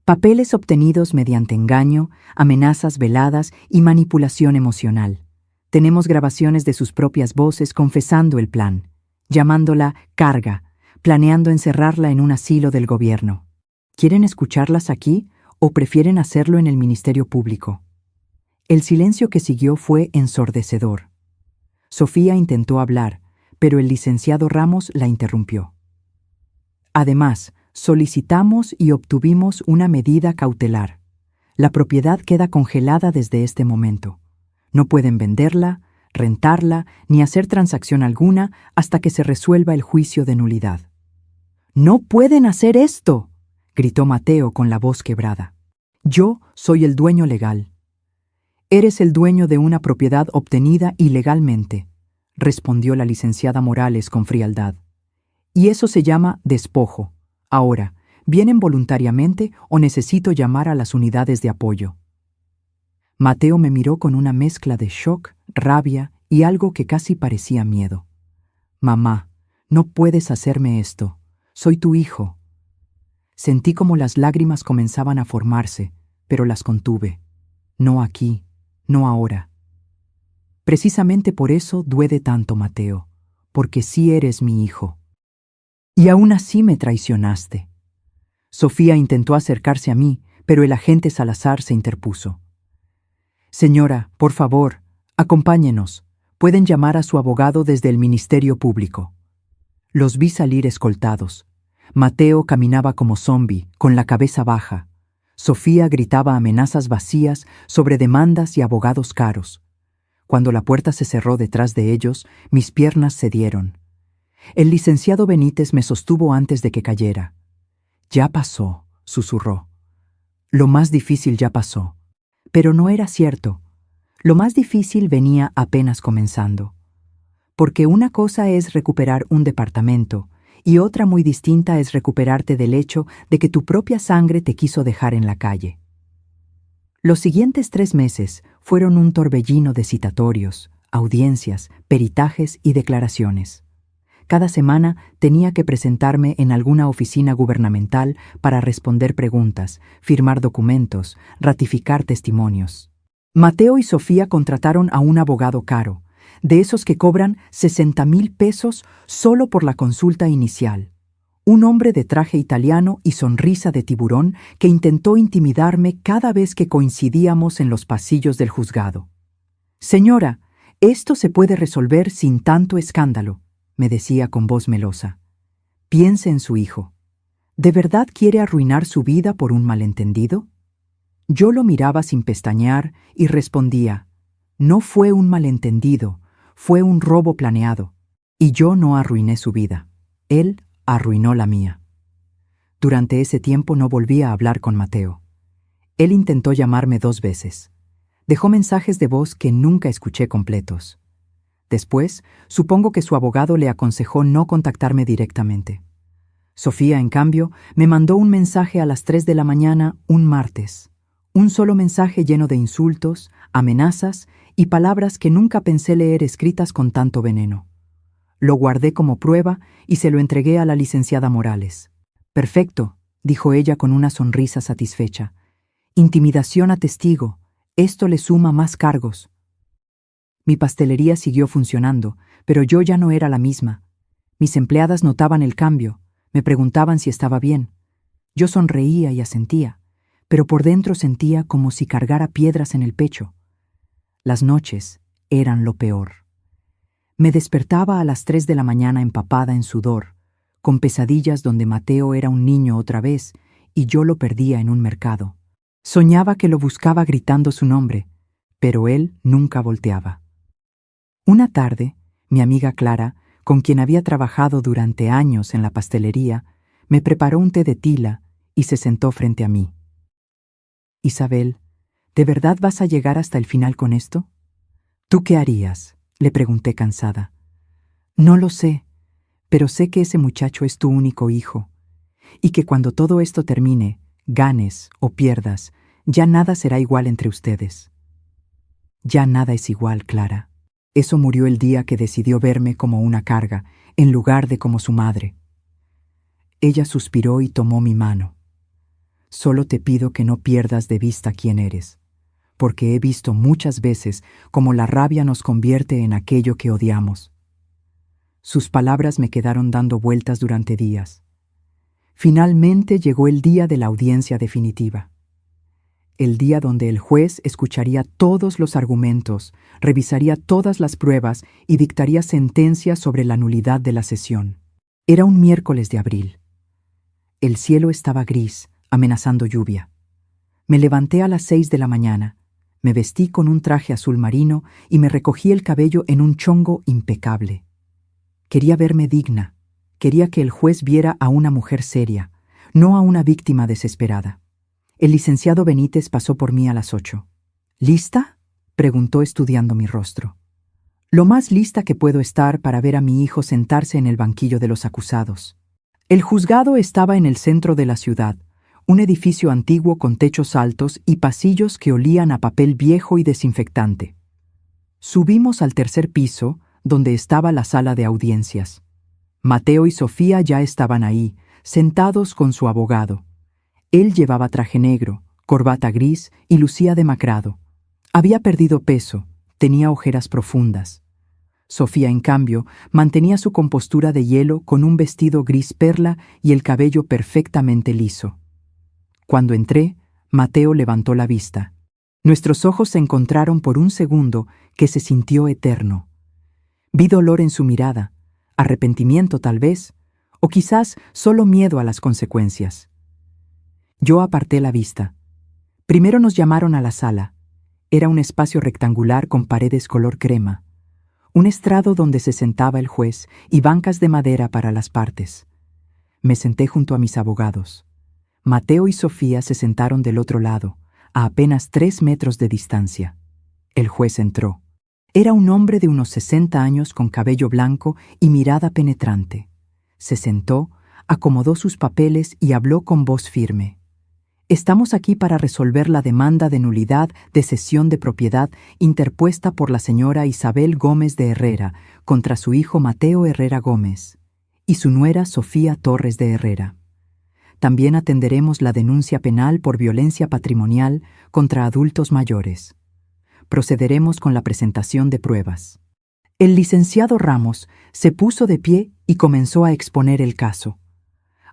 Papeles obtenidos mediante engaño, amenazas veladas y manipulación emocional. Tenemos grabaciones de sus propias voces confesando el plan, llamándola carga, planeando encerrarla en un asilo del gobierno. ¿Quieren escucharlas aquí o prefieren hacerlo en el Ministerio Público? El silencio que siguió fue ensordecedor. Sofía intentó hablar, pero el licenciado Ramos la interrumpió. Además, solicitamos y obtuvimos una medida cautelar. La propiedad queda congelada desde este momento. No pueden venderla, rentarla, ni hacer transacción alguna hasta que se resuelva el juicio de nulidad. ¡No pueden hacer esto!, gritó Mateo con la voz quebrada. Yo soy el dueño legal. Eres el dueño de una propiedad obtenida ilegalmente, respondió la licenciada Morales con frialdad. Y eso se llama despojo. Ahora, ¿vienen voluntariamente o necesito llamar a las unidades de apoyo? Mateo me miró con una mezcla de shock, rabia y algo que casi parecía miedo. Mamá, no puedes hacerme esto. Soy tu hijo. Sentí como las lágrimas comenzaban a formarse, pero las contuve. No aquí, no ahora. Precisamente por eso duele tanto, Mateo, porque sí eres mi hijo. Y aún así me traicionaste. Sofía intentó acercarse a mí, pero el agente Salazar se interpuso. Señora, por favor, acompáñenos. Pueden llamar a su abogado desde el Ministerio Público. Los vi salir escoltados. Mateo caminaba como zombi, con la cabeza baja. Sofía gritaba amenazas vacías sobre demandas y abogados caros. Cuando la puerta se cerró detrás de ellos, mis piernas cedieron. El licenciado Benítez me sostuvo antes de que cayera. Ya pasó, susurró. Lo más difícil ya pasó. Pero no era cierto. Lo más difícil venía apenas comenzando. Porque una cosa es recuperar un departamento y otra muy distinta es recuperarte del hecho de que tu propia sangre te quiso dejar en la calle. Los siguientes 3 meses fueron un torbellino de citatorios, audiencias, peritajes y declaraciones. Cada semana tenía que presentarme en alguna oficina gubernamental para responder preguntas, firmar documentos, ratificar testimonios. Mateo y Sofía contrataron a un abogado caro, de esos que cobran 60,000 pesos solo por la consulta inicial. Un hombre de traje italiano y sonrisa de tiburón que intentó intimidarme cada vez que coincidíamos en los pasillos del juzgado. Señora, esto se puede resolver sin tanto escándalo, me decía con voz melosa. Piense en su hijo. ¿De verdad quiere arruinar su vida por un malentendido? Yo lo miraba sin pestañear y respondía, no fue un malentendido, fue un robo planeado, y yo no arruiné su vida. Él arruinó la mía. Durante ese tiempo no volví a hablar con Mateo. Él intentó llamarme 2 veces. Dejó mensajes de voz que nunca escuché completos. Después, supongo que su abogado le aconsejó no contactarme directamente. Sofía, en cambio, me mandó un mensaje a las 3 de la mañana un martes. Un solo mensaje lleno de insultos, amenazas y palabras que nunca pensé leer escritas con tanto veneno. Lo guardé como prueba y se lo entregué a la licenciada Morales. Perfecto, dijo ella con una sonrisa satisfecha. Intimidación a testigo. Esto le suma más cargos. Mi pastelería siguió funcionando, pero yo ya no era la misma. Mis empleadas notaban el cambio, me preguntaban si estaba bien. Yo sonreía y asentía, pero por dentro sentía como si cargara piedras en el pecho. Las noches eran lo peor. Me despertaba a las 3 de la mañana empapada en sudor, con pesadillas donde Mateo era un niño otra vez y yo lo perdía en un mercado. Soñaba que lo buscaba gritando su nombre, pero él nunca volteaba. Una tarde, mi amiga Clara, con quien había trabajado durante años en la pastelería, me preparó un té de tila y se sentó frente a mí. Isabel, ¿de verdad vas a llegar hasta el final con esto? ¿Tú qué harías?, le pregunté cansada. No lo sé, pero sé que ese muchacho es tu único hijo, y que cuando todo esto termine, ganes o pierdas, ya nada será igual entre ustedes. Ya nada es igual, Clara. Eso murió el día que decidió verme como una carga, en lugar de como su madre. Ella suspiró y tomó mi mano. Solo te pido que no pierdas de vista quién eres, porque he visto muchas veces cómo la rabia nos convierte en aquello que odiamos. Sus palabras me quedaron dando vueltas durante días. Finalmente llegó el día de la audiencia definitiva. el día donde el juez escucharía todos los argumentos, revisaría todas las pruebas y dictaría sentencia sobre la nulidad de la sesión. Era un miércoles de abril. El cielo estaba gris, amenazando lluvia. Me levanté a las 6 de la mañana, me vestí con un traje azul marino y me recogí el cabello en un chongo impecable. Quería verme digna, quería que el juez viera a una mujer seria, no a una víctima desesperada. El licenciado Benítez pasó por mí a las 8. ¿Lista?, preguntó estudiando mi rostro. Lo más lista que puedo estar para ver a mi hijo sentarse en el banquillo de los acusados. El juzgado estaba en el centro de la ciudad, un edificio antiguo con techos altos y pasillos que olían a papel viejo y desinfectante. Subimos al tercer piso, donde estaba la sala de audiencias. Mateo y Sofía ya estaban ahí, sentados con su abogado. Él llevaba traje negro, corbata gris y lucía demacrado. Había perdido peso, tenía ojeras profundas. Sofía, en cambio, mantenía su compostura de hielo con un vestido gris perla y el cabello perfectamente liso. Cuando entré, Mateo levantó la vista. Nuestros ojos se encontraron por un segundo que se sintió eterno. Vi dolor en su mirada, arrepentimiento tal vez, o quizás solo miedo a las consecuencias. Yo aparté la vista. Primero nos llamaron a la sala. Era un espacio rectangular con paredes color crema, un estrado donde se sentaba el juez y bancas de madera para las partes. Me senté junto a mis abogados. Mateo y Sofía se sentaron del otro lado, a apenas 3 metros de distancia. El juez entró. Era un hombre de unos 60 años con cabello blanco y mirada penetrante. Se sentó, acomodó sus papeles y habló con voz firme. Estamos aquí para resolver la demanda de nulidad de cesión de propiedad interpuesta por la señora Isabel Gómez de Herrera contra su hijo Mateo Herrera Gómez y su nuera Sofía Torres de Herrera. También atenderemos la denuncia penal por violencia patrimonial contra adultos mayores. Procederemos con la presentación de pruebas. El licenciado Ramos se puso de pie y comenzó a exponer el caso.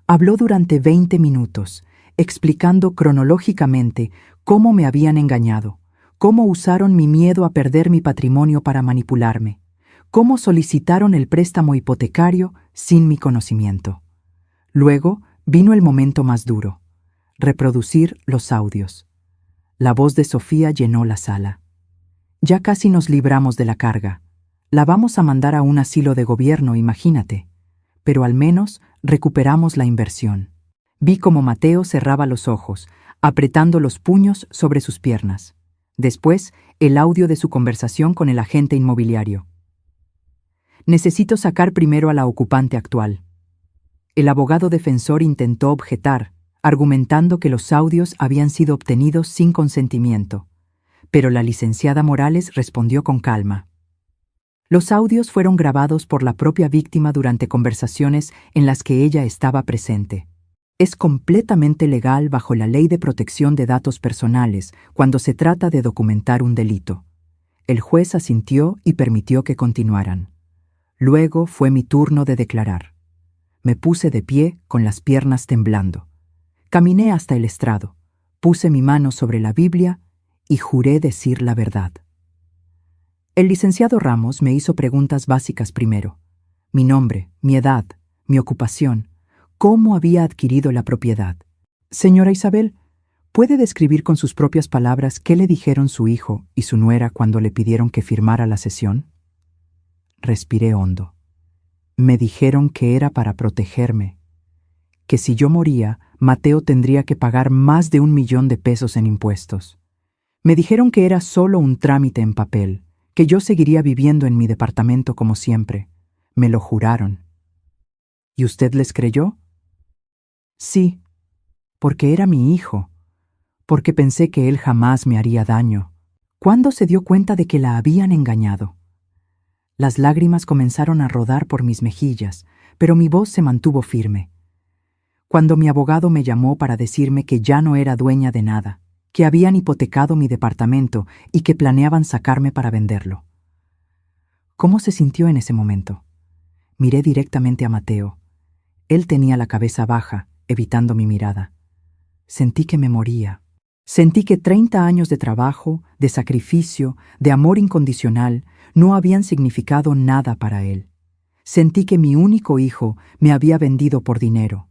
Habló durante 20 minutos, explicando cronológicamente cómo me habían engañado, cómo usaron mi miedo a perder mi patrimonio para manipularme, cómo solicitaron el préstamo hipotecario sin mi conocimiento. Luego vino el momento más duro: reproducir los audios. La voz de Sofía llenó la sala. Ya casi nos libramos de la carga. La vamos a mandar a un asilo de gobierno, imagínate. Pero al menos recuperamos la inversión. Vi cómo Mateo cerraba los ojos, apretando los puños sobre sus piernas. Después, el audio de su conversación con el agente inmobiliario. Necesito sacar primero a la ocupante actual. El abogado defensor intentó objetar, argumentando que los audios habían sido obtenidos sin consentimiento, pero la licenciada Morales respondió con calma. Los audios fueron grabados por la propia víctima durante conversaciones en las que ella estaba presente. Es completamente legal bajo la Ley de Protección de Datos Personales cuando se trata de documentar un delito. El juez asintió y permitió que continuaran. Luego fue mi turno de declarar. Me puse de pie con las piernas temblando. Caminé hasta el estrado, puse mi mano sobre la Biblia y juré decir la verdad. El licenciado Ramos me hizo preguntas básicas primero. Mi nombre, mi edad, mi ocupación, cómo había adquirido la propiedad. Señora Isabel, ¿puede describir con sus propias palabras qué le dijeron su hijo y su nuera cuando le pidieron que firmara la cesión? Respiré hondo. Me dijeron que era para protegerme, que si yo moría, Mateo tendría que pagar más de 1 millón de pesos en impuestos. Me dijeron que era solo un trámite en papel, que yo seguiría viviendo en mi departamento como siempre. Me lo juraron. ¿Y usted les creyó? Sí, porque era mi hijo, porque pensé que él jamás me haría daño. ¿Cuándo se dio cuenta de que la habían engañado? Las lágrimas comenzaron a rodar por mis mejillas, pero mi voz se mantuvo firme. Cuando mi abogado me llamó para decirme que ya no era dueña de nada, que habían hipotecado mi departamento y que planeaban sacarme para venderlo. ¿Cómo se sintió en ese momento? Miré directamente a Mateo. Él tenía la cabeza baja, evitando mi mirada. Sentí que me moría. Sentí que 30 años de trabajo, de sacrificio, de amor incondicional, no habían significado nada para él. Sentí que mi único hijo me había vendido por dinero.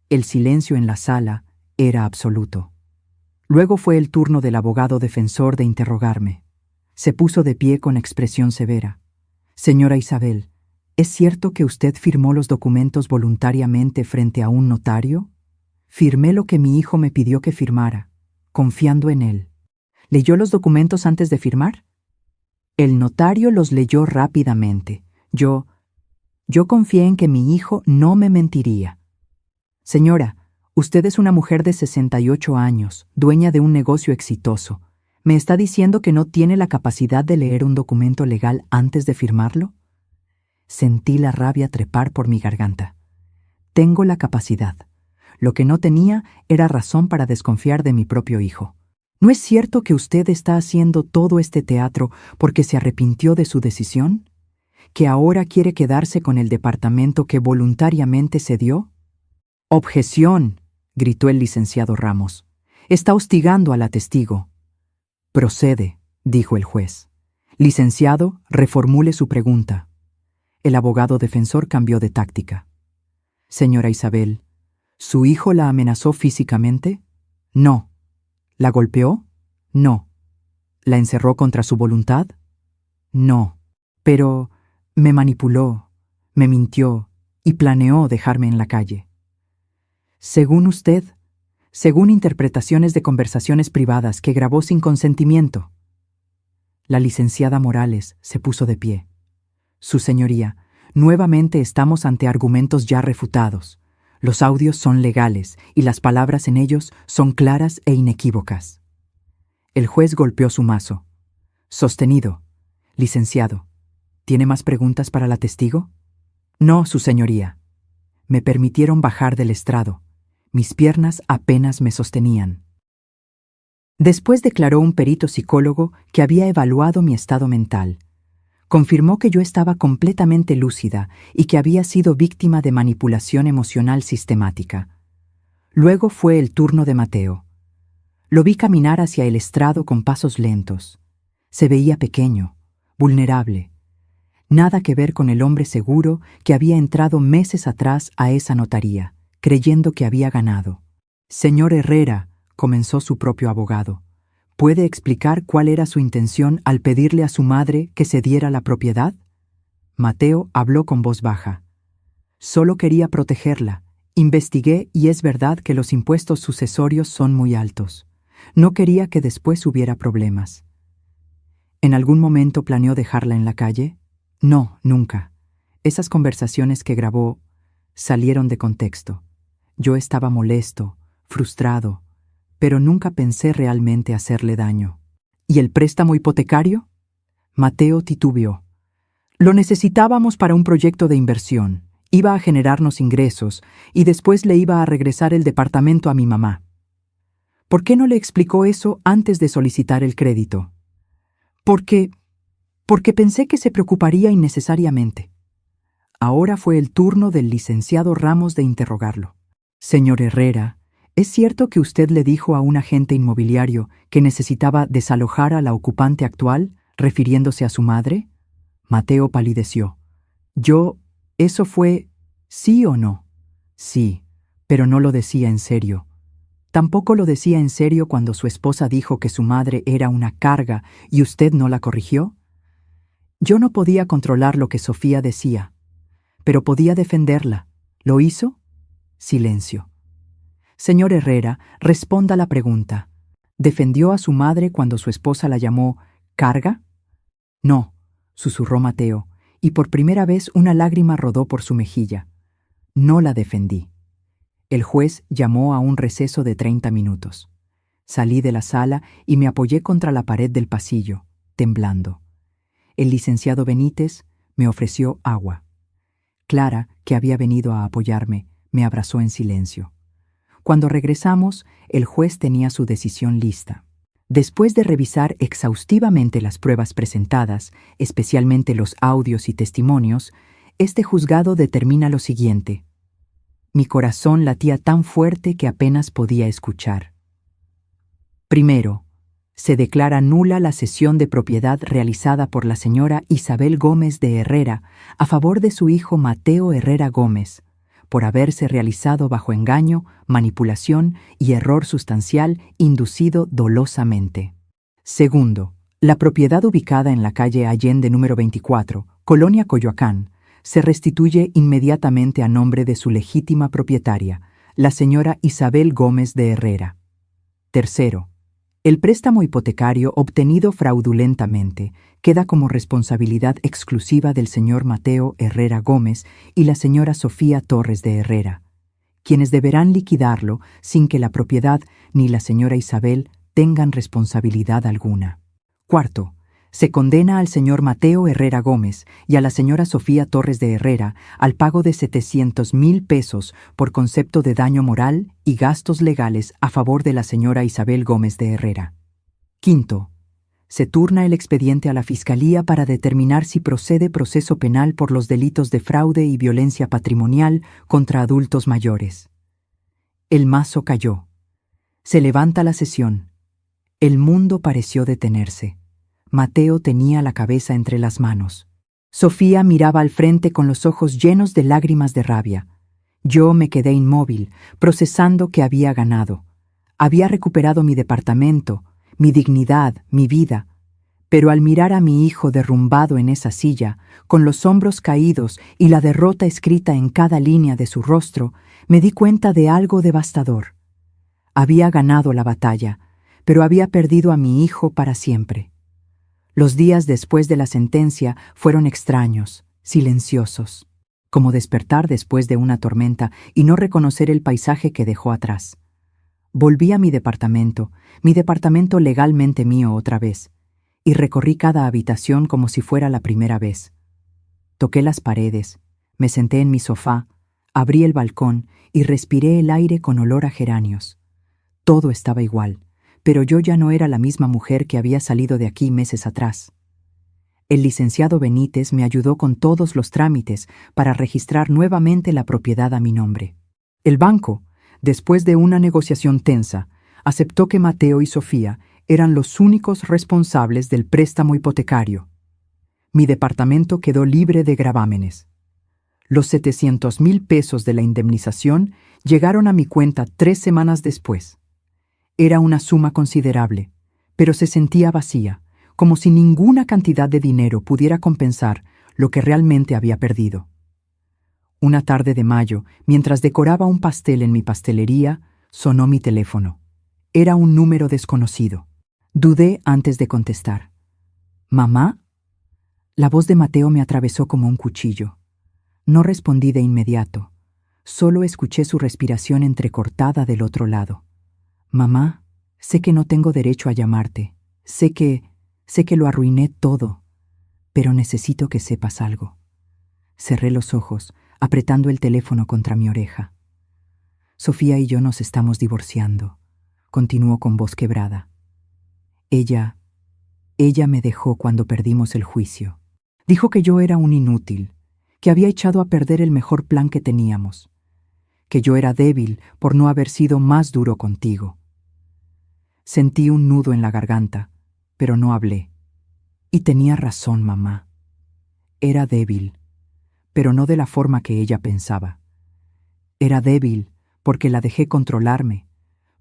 El silencio en la sala era absoluto. Luego fue el turno del abogado defensor de interrogarme. Se puso de pie con expresión severa. Señora Isabel, ¿es cierto que usted firmó los documentos voluntariamente frente a un notario? Firmé lo que mi hijo me pidió que firmara, confiando en él. ¿Leyó los documentos antes de firmar? El notario los leyó rápidamente. Yo confié en que mi hijo no me mentiría. Señora, usted es una mujer de 68 años, dueña de un negocio exitoso. ¿Me está diciendo que no tiene la capacidad de leer un documento legal antes de firmarlo? Sentí la rabia trepar por mi garganta. Tengo la capacidad. Lo que no tenía era razón para desconfiar de mi propio hijo. ¿No es cierto que usted está haciendo todo este teatro porque se arrepintió de su decisión? ¿Que ahora quiere quedarse con el departamento que voluntariamente cedió? «Objeción», gritó el licenciado Ramos. «Está hostigando a la testigo». «Procede», dijo el juez. «Licenciado, reformule su pregunta». El abogado defensor cambió de táctica. «Señora Isabel, ¿su hijo la amenazó físicamente?» «No». «¿La golpeó?» «No». «¿La encerró contra su voluntad?» «No». «Pero me manipuló, me mintió y planeó dejarme en la calle». «Según usted, según interpretaciones de conversaciones privadas que grabó sin consentimiento». La licenciada Morales se puso de pie. «Su señoría, nuevamente estamos ante argumentos ya refutados. Los audios son legales y las palabras en ellos son claras e inequívocas». El juez golpeó su mazo. «Sostenido. Licenciado, ¿tiene más preguntas para la testigo?» «No, su señoría». Me permitieron bajar del estrado. Mis piernas apenas me sostenían. Después declaró un perito psicólogo que había evaluado mi estado mental. Confirmó que yo estaba completamente lúcida y que había sido víctima de manipulación emocional sistemática. Luego fue el turno de Mateo. Lo vi caminar hacia el estrado con pasos lentos. Se veía pequeño, vulnerable. Nada que ver con el hombre seguro que había entrado meses atrás a esa notaría, creyendo que había ganado. «Señor Herrera», comenzó su propio abogado, ¿puede explicar cuál era su intención al pedirle a su madre que cediera la propiedad? Mateo habló con voz baja. «Solo quería protegerla. Investigué y es verdad que los impuestos sucesorios son muy altos. No quería que después hubiera problemas». «¿En algún momento planeó dejarla en la calle?» «No, nunca. Esas conversaciones que grabó salieron de contexto. Yo estaba molesto, frustrado, pero nunca pensé realmente hacerle daño». «¿Y el préstamo hipotecario?» Mateo titubeó. «Lo necesitábamos para un proyecto de inversión. Iba a generarnos ingresos y después le iba a regresar el departamento a mi mamá». «¿Por qué no le explicó eso antes de solicitar el crédito?» Porque pensé que se preocuparía innecesariamente». Ahora fue el turno del licenciado Ramos de interrogarlo. «Señor Herrera, ¿es cierto que usted le dijo a un agente inmobiliario que necesitaba desalojar a la ocupante actual, refiriéndose a su madre?» Mateo palideció. «¿Eso fue sí o no?» «Sí, pero no lo decía en serio». «¿Tampoco lo decía en serio cuando su esposa dijo que su madre era una carga y usted no la corrigió?» Yo no podía controlar lo que Sofía decía, pero podía defenderla. ¿Lo hizo? Silencio. «Señor Herrera, responda la pregunta. ¿Defendió a su madre cuando su esposa la llamó carga?» «No», susurró Mateo, y por primera vez una lágrima rodó por su mejilla. «No la defendí». El juez llamó a un receso de 30 minutos. Salí de la sala y me apoyé contra la pared del pasillo, temblando. El licenciado Benítez me ofreció agua. Clara, que había venido a apoyarme, me abrazó en silencio. Cuando regresamos, el juez tenía su decisión lista. Después de revisar exhaustivamente las pruebas presentadas, especialmente los audios y testimonios, este juzgado determina lo siguiente. Mi corazón latía tan fuerte que apenas podía escuchar. Primero, se declara nula la cesión de propiedad realizada por la señora Isabel Gómez de Herrera a favor de su hijo Mateo Herrera Gómez, por haberse realizado bajo engaño, manipulación y error sustancial inducido dolosamente. Segundo, la propiedad ubicada en la calle Allende número 24, Colonia Coyoacán, se restituye inmediatamente a nombre de su legítima propietaria, la señora Isabel Gómez de Herrera. Tercero, el préstamo hipotecario obtenido fraudulentamente queda como responsabilidad exclusiva del señor Mateo Herrera Gómez y la señora Sofía Torres de Herrera, quienes deberán liquidarlo sin que la propiedad ni la señora Isabel tengan responsabilidad alguna. Cuarto, se condena al señor Mateo Herrera Gómez y a la señora Sofía Torres de Herrera al pago de 700,000 pesos por concepto de daño moral y gastos legales a favor de la señora Isabel Gómez de Herrera. Quinto, se turna el expediente a la Fiscalía para determinar si procede proceso penal por los delitos de fraude y violencia patrimonial contra adultos mayores. El mazo cayó. Se levanta la sesión. El mundo pareció detenerse. Mateo tenía la cabeza entre las manos. Sofía miraba al frente con los ojos llenos de lágrimas de rabia. Yo me quedé inmóvil, procesando que había ganado. Había recuperado mi departamento, mi dignidad, mi vida. Pero al mirar a mi hijo derrumbado en esa silla, con los hombros caídos y la derrota escrita en cada línea de su rostro, me di cuenta de algo devastador. Había ganado la batalla, pero había perdido a mi hijo para siempre. Los días después de la sentencia fueron extraños, silenciosos, como despertar después de una tormenta y no reconocer el paisaje que dejó atrás. Volví a mi departamento legalmente mío otra vez, y recorrí cada habitación como si fuera la primera vez. Toqué las paredes, me senté en mi sofá, abrí el balcón y respiré el aire con olor a geranios. Todo estaba igual, pero yo ya no era la misma mujer que había salido de aquí meses atrás. El licenciado Benítez me ayudó con todos los trámites para registrar nuevamente la propiedad a mi nombre. El banco, después de una negociación tensa, aceptó que Mateo y Sofía eran los únicos responsables del préstamo hipotecario. Mi departamento quedó libre de gravámenes. Los 700,000 pesos de la indemnización llegaron a mi cuenta 3 semanas después. Era una suma considerable, pero se sentía vacía, como si ninguna cantidad de dinero pudiera compensar lo que realmente había perdido. Una tarde de mayo, mientras decoraba un pastel en mi pastelería, sonó mi teléfono. Era un número desconocido. Dudé antes de contestar. ¿Mamá? La voz de Mateo me atravesó como un cuchillo. No respondí de inmediato. Solo escuché su respiración entrecortada del otro lado. Mamá, sé que no tengo derecho a llamarte. Sé que lo arruiné todo. Pero necesito que sepas algo. Cerré los ojos, apretando el teléfono contra mi oreja. Sofía y yo nos estamos divorciando, continuó con voz quebrada. Ella me dejó cuando perdimos el juicio. Dijo que yo era un inútil, que había echado a perder el mejor plan que teníamos, que yo era débil por no haber sido más duro contigo. Sentí un nudo en la garganta, pero no hablé. Y tenía razón, mamá. Era débil, pero no de la forma que ella pensaba. Era débil porque la dejé controlarme,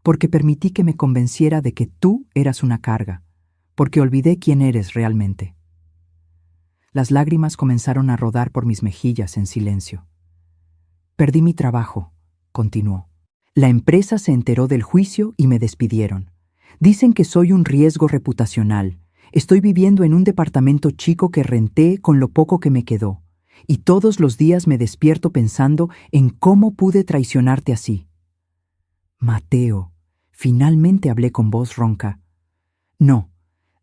porque permití que me convenciera de que tú eras una carga, porque olvidé quién eres realmente. Las lágrimas comenzaron a rodar por mis mejillas en silencio. Perdí mi trabajo, continuó. La empresa se enteró del juicio y me despidieron. Dicen que soy un riesgo reputacional. Estoy viviendo en un departamento chico que renté con lo poco que me quedó, y todos los días me despierto pensando en cómo pude traicionarte así. Mateo, finalmente hablé con voz ronca. No,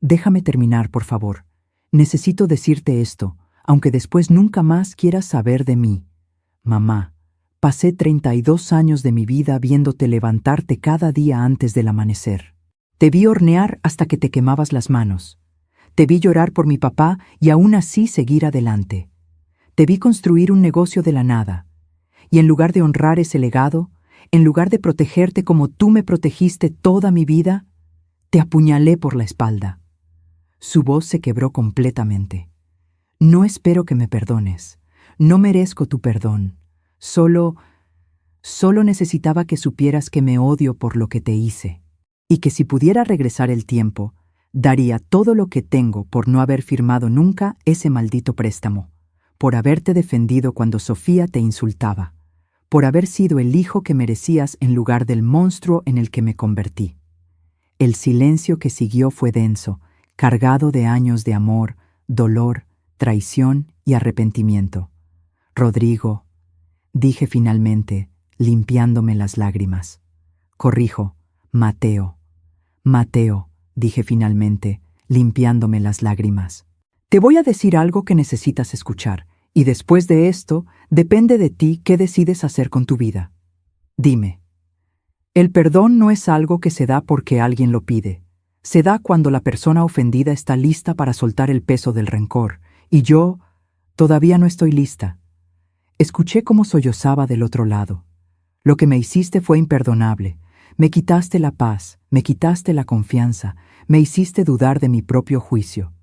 déjame terminar, por favor. Necesito decirte esto, aunque después nunca más quieras saber de mí. Mamá, pasé 32 años de mi vida viéndote levantarte cada día antes del amanecer. Te vi hornear hasta que te quemabas las manos. Te vi llorar por mi papá y aún así seguir adelante. Te vi construir un negocio de la nada. Y en lugar de honrar ese legado, en lugar de protegerte como tú me protegiste toda mi vida, Te apuñalé por la espalda. Su voz se quebró completamente. No espero que me perdones. No merezco tu perdón. Solo necesitaba que supieras que me odio por lo que te hice, y que si pudiera regresar el tiempo, daría todo lo que tengo por no haber firmado nunca ese maldito préstamo, por haberte defendido cuando Sofía te insultaba, por haber sido el hijo que merecías en lugar del monstruo en el que me convertí. El silencio que siguió fue denso, cargado de años de amor, dolor, traición y arrepentimiento. Rodrigo, dije finalmente, limpiándome las lágrimas. Corrijo, Mateo. Mateo, dije finalmente, limpiándome las lágrimas. Te voy a decir algo que necesitas escuchar, y después de esto, depende de ti qué decides hacer con tu vida. Dime. El perdón no es algo que se da porque alguien lo pide. Se da cuando la persona ofendida está lista para soltar el peso del rencor, y yo todavía no estoy lista. Escuché cómo sollozaba del otro lado. Lo que me hiciste fue imperdonable. Me quitaste la paz, me quitaste la confianza, me hiciste dudar de mi propio juicio.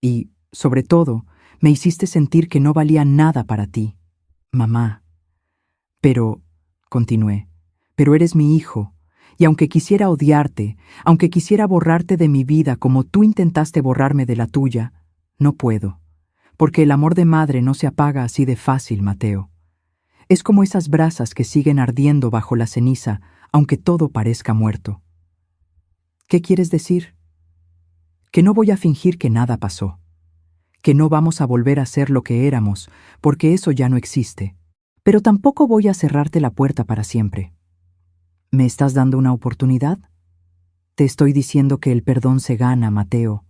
Y, sobre todo, me hiciste sentir que no valía nada para ti, mamá. Pero, continué, pero eres mi hijo, y aunque quisiera odiarte, aunque quisiera borrarte de mi vida como tú intentaste borrarme de la tuya, no puedo, porque el amor de madre no se apaga así de fácil, Mateo. Es como esas brasas que siguen ardiendo bajo la ceniza, aunque todo parezca muerto. ¿Qué quieres decir? Que no voy a fingir que nada pasó, que no vamos a volver a ser lo que éramos, porque eso ya no existe, pero tampoco voy a cerrarte la puerta para siempre. ¿Me estás dando una oportunidad? Te estoy diciendo que el perdón se gana, Mateo.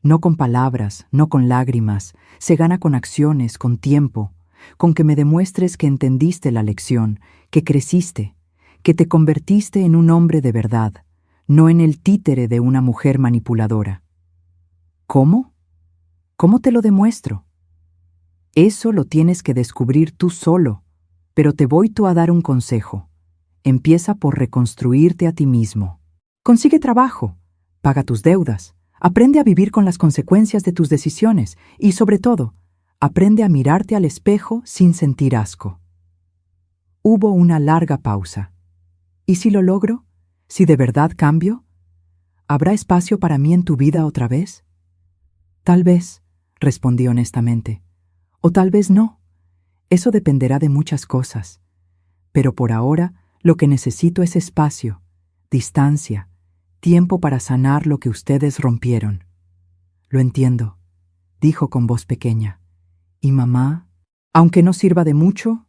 No con palabras, no con lágrimas, se gana con acciones, con tiempo, con que me demuestres que entendiste la lección, que creciste, que te convertiste en un hombre de verdad, no en el títere de una mujer manipuladora. ¿Cómo? ¿Cómo te lo demuestro? Eso lo tienes que descubrir tú solo, pero te voy a dar un consejo. Empieza por reconstruirte a ti mismo. Consigue trabajo, paga tus deudas, aprende a vivir con las consecuencias de tus decisiones y, sobre todo, aprende a mirarte al espejo sin sentir asco. Hubo una larga pausa. ¿Y si lo logro? ¿Si de verdad cambio? ¿Habrá espacio para mí en tu vida otra vez? Tal vez, respondí honestamente. O tal vez no. Eso dependerá de muchas cosas. Pero por ahora, lo que necesito es espacio, distancia, tiempo para sanar lo que ustedes rompieron. Lo entiendo, dijo con voz pequeña. Y mamá, aunque no sirva de mucho,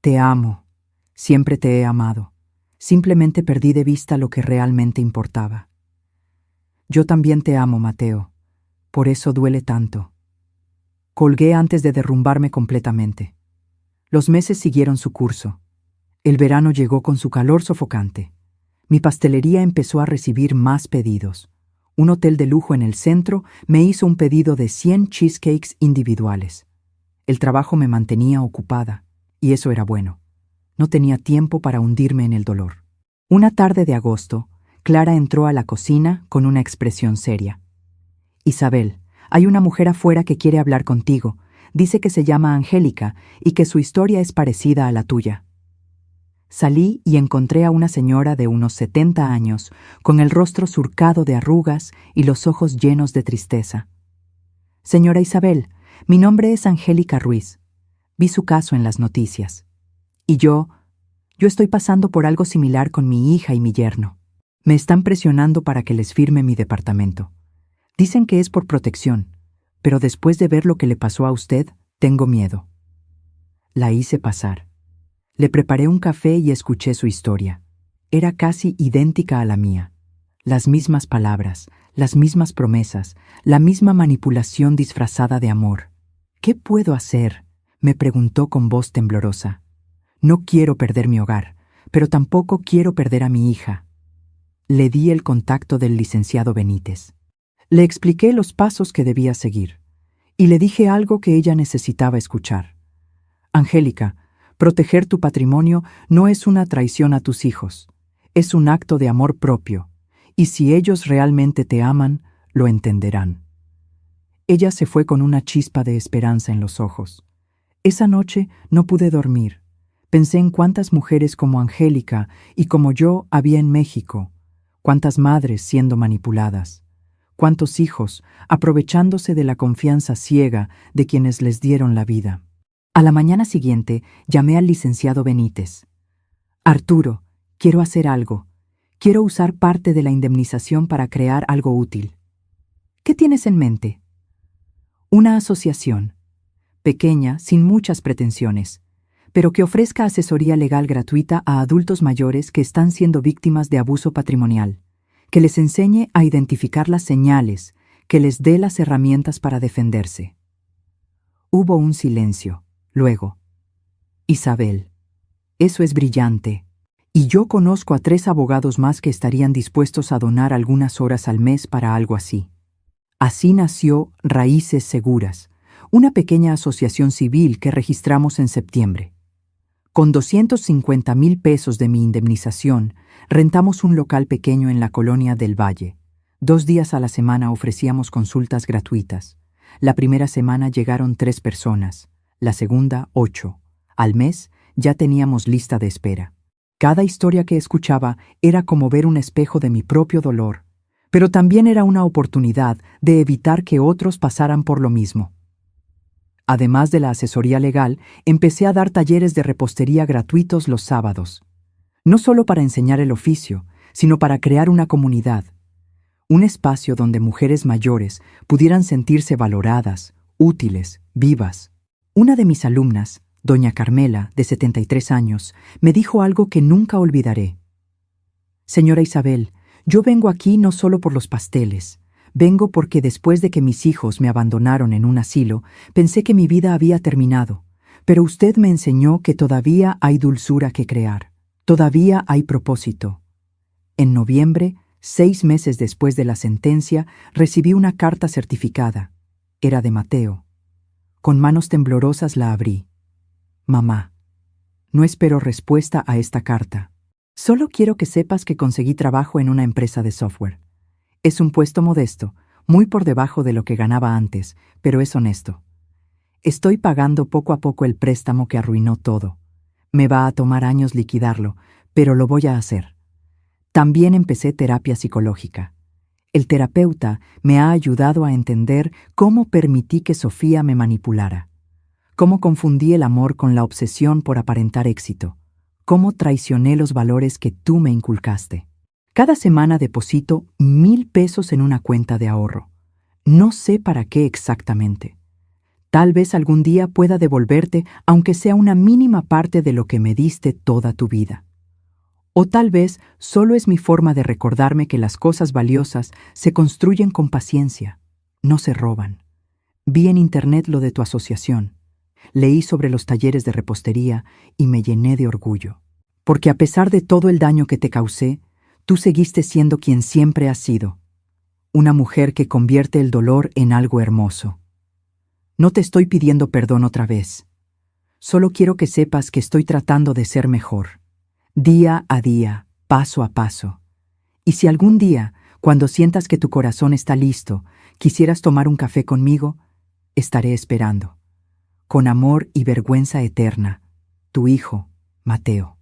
te amo. Siempre te he amado. Simplemente perdí de vista lo que realmente importaba. Yo también te amo, Mateo. Por eso duele tanto. Colgué antes de derrumbarme completamente. Los meses siguieron su curso. El verano llegó con su calor sofocante. Mi pastelería empezó a recibir más pedidos. Un hotel de lujo en el centro me hizo un pedido de 100 cheesecakes individuales. El trabajo me mantenía ocupada, y eso era bueno. No tenía tiempo para hundirme en el dolor. Una tarde de agosto, Clara entró a la cocina con una expresión seria. Isabel, hay una mujer afuera que quiere hablar contigo. Dice que se llama Angélica y que su historia es parecida a la tuya. Salí y encontré a una señora de unos 70 años, con el rostro surcado de arrugas y los ojos llenos de tristeza. Señora Isabel, mi nombre es Angélica Ruiz. Vi su caso en las noticias. Y yo estoy pasando por algo similar con mi hija y mi yerno. Me están presionando para que les firme mi departamento. Dicen que es por protección, pero después de ver lo que le pasó a usted, tengo miedo. La hice pasar. Le preparé un café y escuché su historia. Era casi idéntica a la mía. Las mismas palabras, las mismas promesas, la misma manipulación disfrazada de amor. ¿Qué puedo hacer?, me preguntó con voz temblorosa. No quiero perder mi hogar, pero tampoco quiero perder a mi hija. Le di el contacto del licenciado Benítez. Le expliqué los pasos que debía seguir, y le dije algo que ella necesitaba escuchar. Angélica, proteger tu patrimonio no es una traición a tus hijos, es un acto de amor propio, y si ellos realmente te aman, lo entenderán. Ella se fue con una chispa de esperanza en los ojos. Esa noche no pude dormir. Pensé en cuántas mujeres como Angélica y como yo había en México, cuántas madres siendo manipuladas, cuántos hijos aprovechándose de la confianza ciega de quienes les dieron la vida. A la mañana siguiente llamé al licenciado Benítez. Arturo, quiero hacer algo. Quiero usar parte de la indemnización para crear algo útil. ¿Qué tienes en mente? Una asociación, pequeña, sin muchas pretensiones, pero que ofrezca asesoría legal gratuita a adultos mayores que están siendo víctimas de abuso patrimonial, que les enseñe a identificar las señales, que les dé las herramientas para defenderse. Hubo un silencio. Luego, Isabel, eso es brillante. Y yo conozco a 3 abogados más que estarían dispuestos a donar algunas horas al mes para algo así. Así nació Raíces Seguras, una pequeña asociación civil que registramos en septiembre. Con 250,000 pesos de mi indemnización, rentamos un local pequeño en la colonia del Valle. 2 días a la semana ofrecíamos consultas gratuitas. La primera semana llegaron 3 personas, la segunda 8. Al mes ya teníamos lista de espera. Cada historia que escuchaba era como ver un espejo de mi propio dolor, pero también era una oportunidad de evitar que otros pasaran por lo mismo. Además de la asesoría legal, empecé a dar talleres de repostería gratuitos los sábados, no solo para enseñar el oficio, sino para crear una comunidad, un espacio donde mujeres mayores pudieran sentirse valoradas, útiles, vivas. Una de mis alumnas, doña Carmela, de 73 años, me dijo algo que nunca olvidaré. Señora Isabel, yo vengo aquí no solo por los pasteles. Vengo porque después de que mis hijos me abandonaron en un asilo, pensé que mi vida había terminado. Pero usted me enseñó que todavía hay dulzura que crear. Todavía hay propósito. En noviembre, 6 meses después de la sentencia, recibí una carta certificada. Era de Mateo. Con manos temblorosas la abrí. Mamá, no espero respuesta a esta carta. Solo quiero que sepas que conseguí trabajo en una empresa de software. Es un puesto modesto, muy por debajo de lo que ganaba antes, pero es honesto. Estoy pagando poco a poco el préstamo que arruinó todo. Me va a tomar años liquidarlo, pero lo voy a hacer. También empecé terapia psicológica. El terapeuta me ha ayudado a entender cómo permití que Sofía me manipulara. Cómo confundí el amor con la obsesión por aparentar éxito. Cómo traicioné los valores que tú me inculcaste. Cada semana deposito 1,000 pesos en una cuenta de ahorro. No sé para qué exactamente. Tal vez algún día pueda devolverte, aunque sea una mínima parte de lo que me diste toda tu vida. O tal vez solo es mi forma de recordarme que las cosas valiosas se construyen con paciencia, no se roban. Vi en internet lo de tu asociación. Leí sobre los talleres de repostería y me llené de orgullo. Porque a pesar de todo el daño que te causé, tú seguiste siendo quien siempre has sido. Una mujer que convierte el dolor en algo hermoso. No te estoy pidiendo perdón otra vez. Solo quiero que sepas que estoy tratando de ser mejor. Día a día, paso a paso. Y si algún día, cuando sientas que tu corazón está listo, quisieras tomar un café conmigo, estaré esperando. Con amor y vergüenza eterna, tu hijo, Mateo.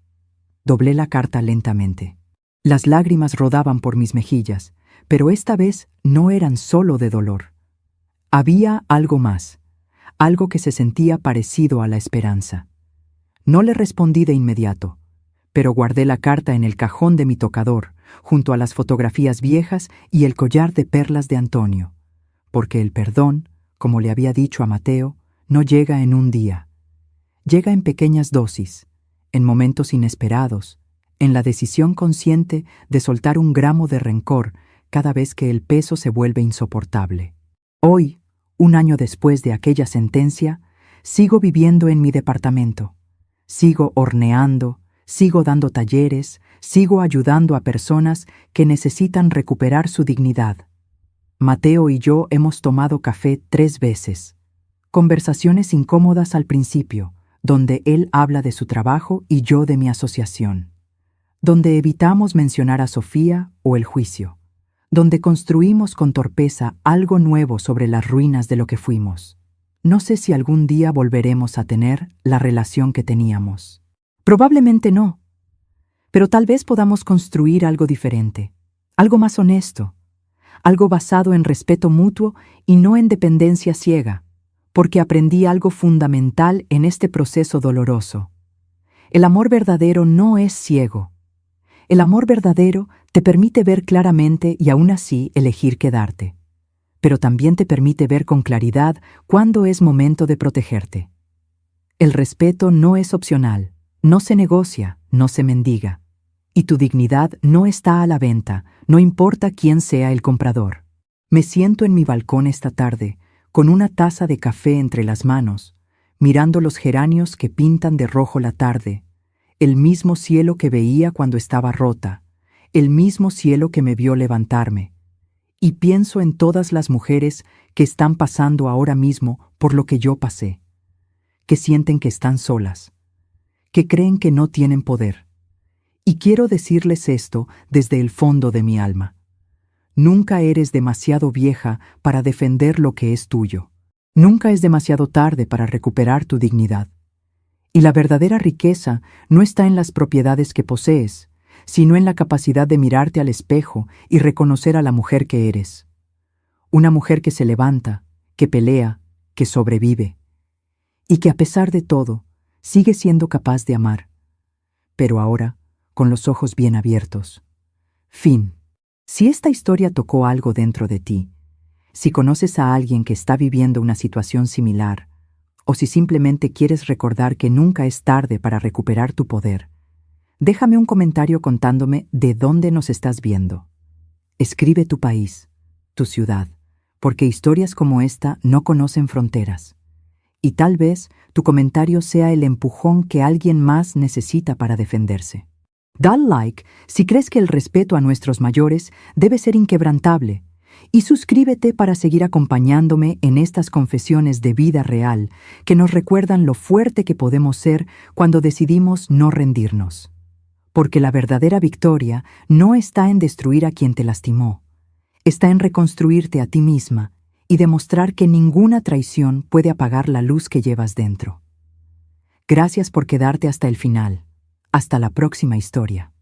Doblé la carta lentamente. Las lágrimas rodaban por mis mejillas, pero esta vez no eran solo de dolor. Había algo más, algo que se sentía parecido a la esperanza. No le respondí de inmediato, pero guardé la carta en el cajón de mi tocador, junto a las fotografías viejas y el collar de perlas de Antonio, porque el perdón, como le había dicho a Mateo, no llega en un día. Llega en pequeñas dosis, en momentos inesperados, en la decisión consciente de soltar 1 gramo de rencor cada vez que el peso se vuelve insoportable. Hoy, 1 año después de aquella sentencia, sigo viviendo en mi departamento. Sigo horneando, sigo dando talleres, sigo ayudando a personas que necesitan recuperar su dignidad. Mateo y yo hemos tomado café 3 veces. Conversaciones incómodas al principio, donde él habla de su trabajo y yo de mi asociación. Donde evitamos mencionar a Sofía o el juicio. donde construimos con torpeza algo nuevo sobre las ruinas de lo que fuimos. No sé si algún día volveremos a tener la relación que teníamos. Probablemente no, pero tal vez podamos construir algo diferente, algo más honesto, algo basado en respeto mutuo y no en dependencia ciega, porque aprendí algo fundamental en este proceso doloroso. El amor verdadero no es ciego. El amor verdadero te permite ver claramente y aún así elegir quedarte, pero también te permite ver con claridad cuándo es momento de protegerte. El respeto no es opcional, no se negocia, no se mendiga, y tu dignidad no está a la venta, no importa quién sea el comprador. Me siento en mi balcón esta tarde, con una taza de café entre las manos, mirando los geranios que pintan de rojo la tarde, el mismo cielo que veía cuando estaba rota, el mismo cielo que me vio levantarme, y pienso en todas las mujeres que están pasando ahora mismo por lo que yo pasé, que sienten que están solas, que creen que no tienen poder. Y quiero decirles esto desde el fondo de mi alma. Nunca eres demasiado vieja para defender lo que es tuyo. Nunca es demasiado tarde para recuperar tu dignidad. Y la verdadera riqueza no está en las propiedades que posees, sino en la capacidad de mirarte al espejo y reconocer a la mujer que eres. Una mujer que se levanta, que pelea, que sobrevive, y que a pesar de todo, sigue siendo capaz de amar, pero ahora con los ojos bien abiertos. Fin. Si esta historia tocó algo dentro de ti, si conoces a alguien que está viviendo una situación similar, o si simplemente quieres recordar que nunca es tarde para recuperar tu poder, déjame un comentario contándome de dónde nos estás viendo. Escribe tu país, tu ciudad, porque historias como esta no conocen fronteras. Y tal vez tu comentario sea el empujón que alguien más necesita para defenderse. Dale like si crees que el respeto a nuestros mayores debe ser inquebrantable, y suscríbete para seguir acompañándome en estas confesiones de vida real que nos recuerdan lo fuerte que podemos ser cuando decidimos no rendirnos. Porque la verdadera victoria no está en destruir a quien te lastimó, está en reconstruirte a ti misma y demostrar que ninguna traición puede apagar la luz que llevas dentro. Gracias por quedarte hasta el final. Hasta la próxima historia.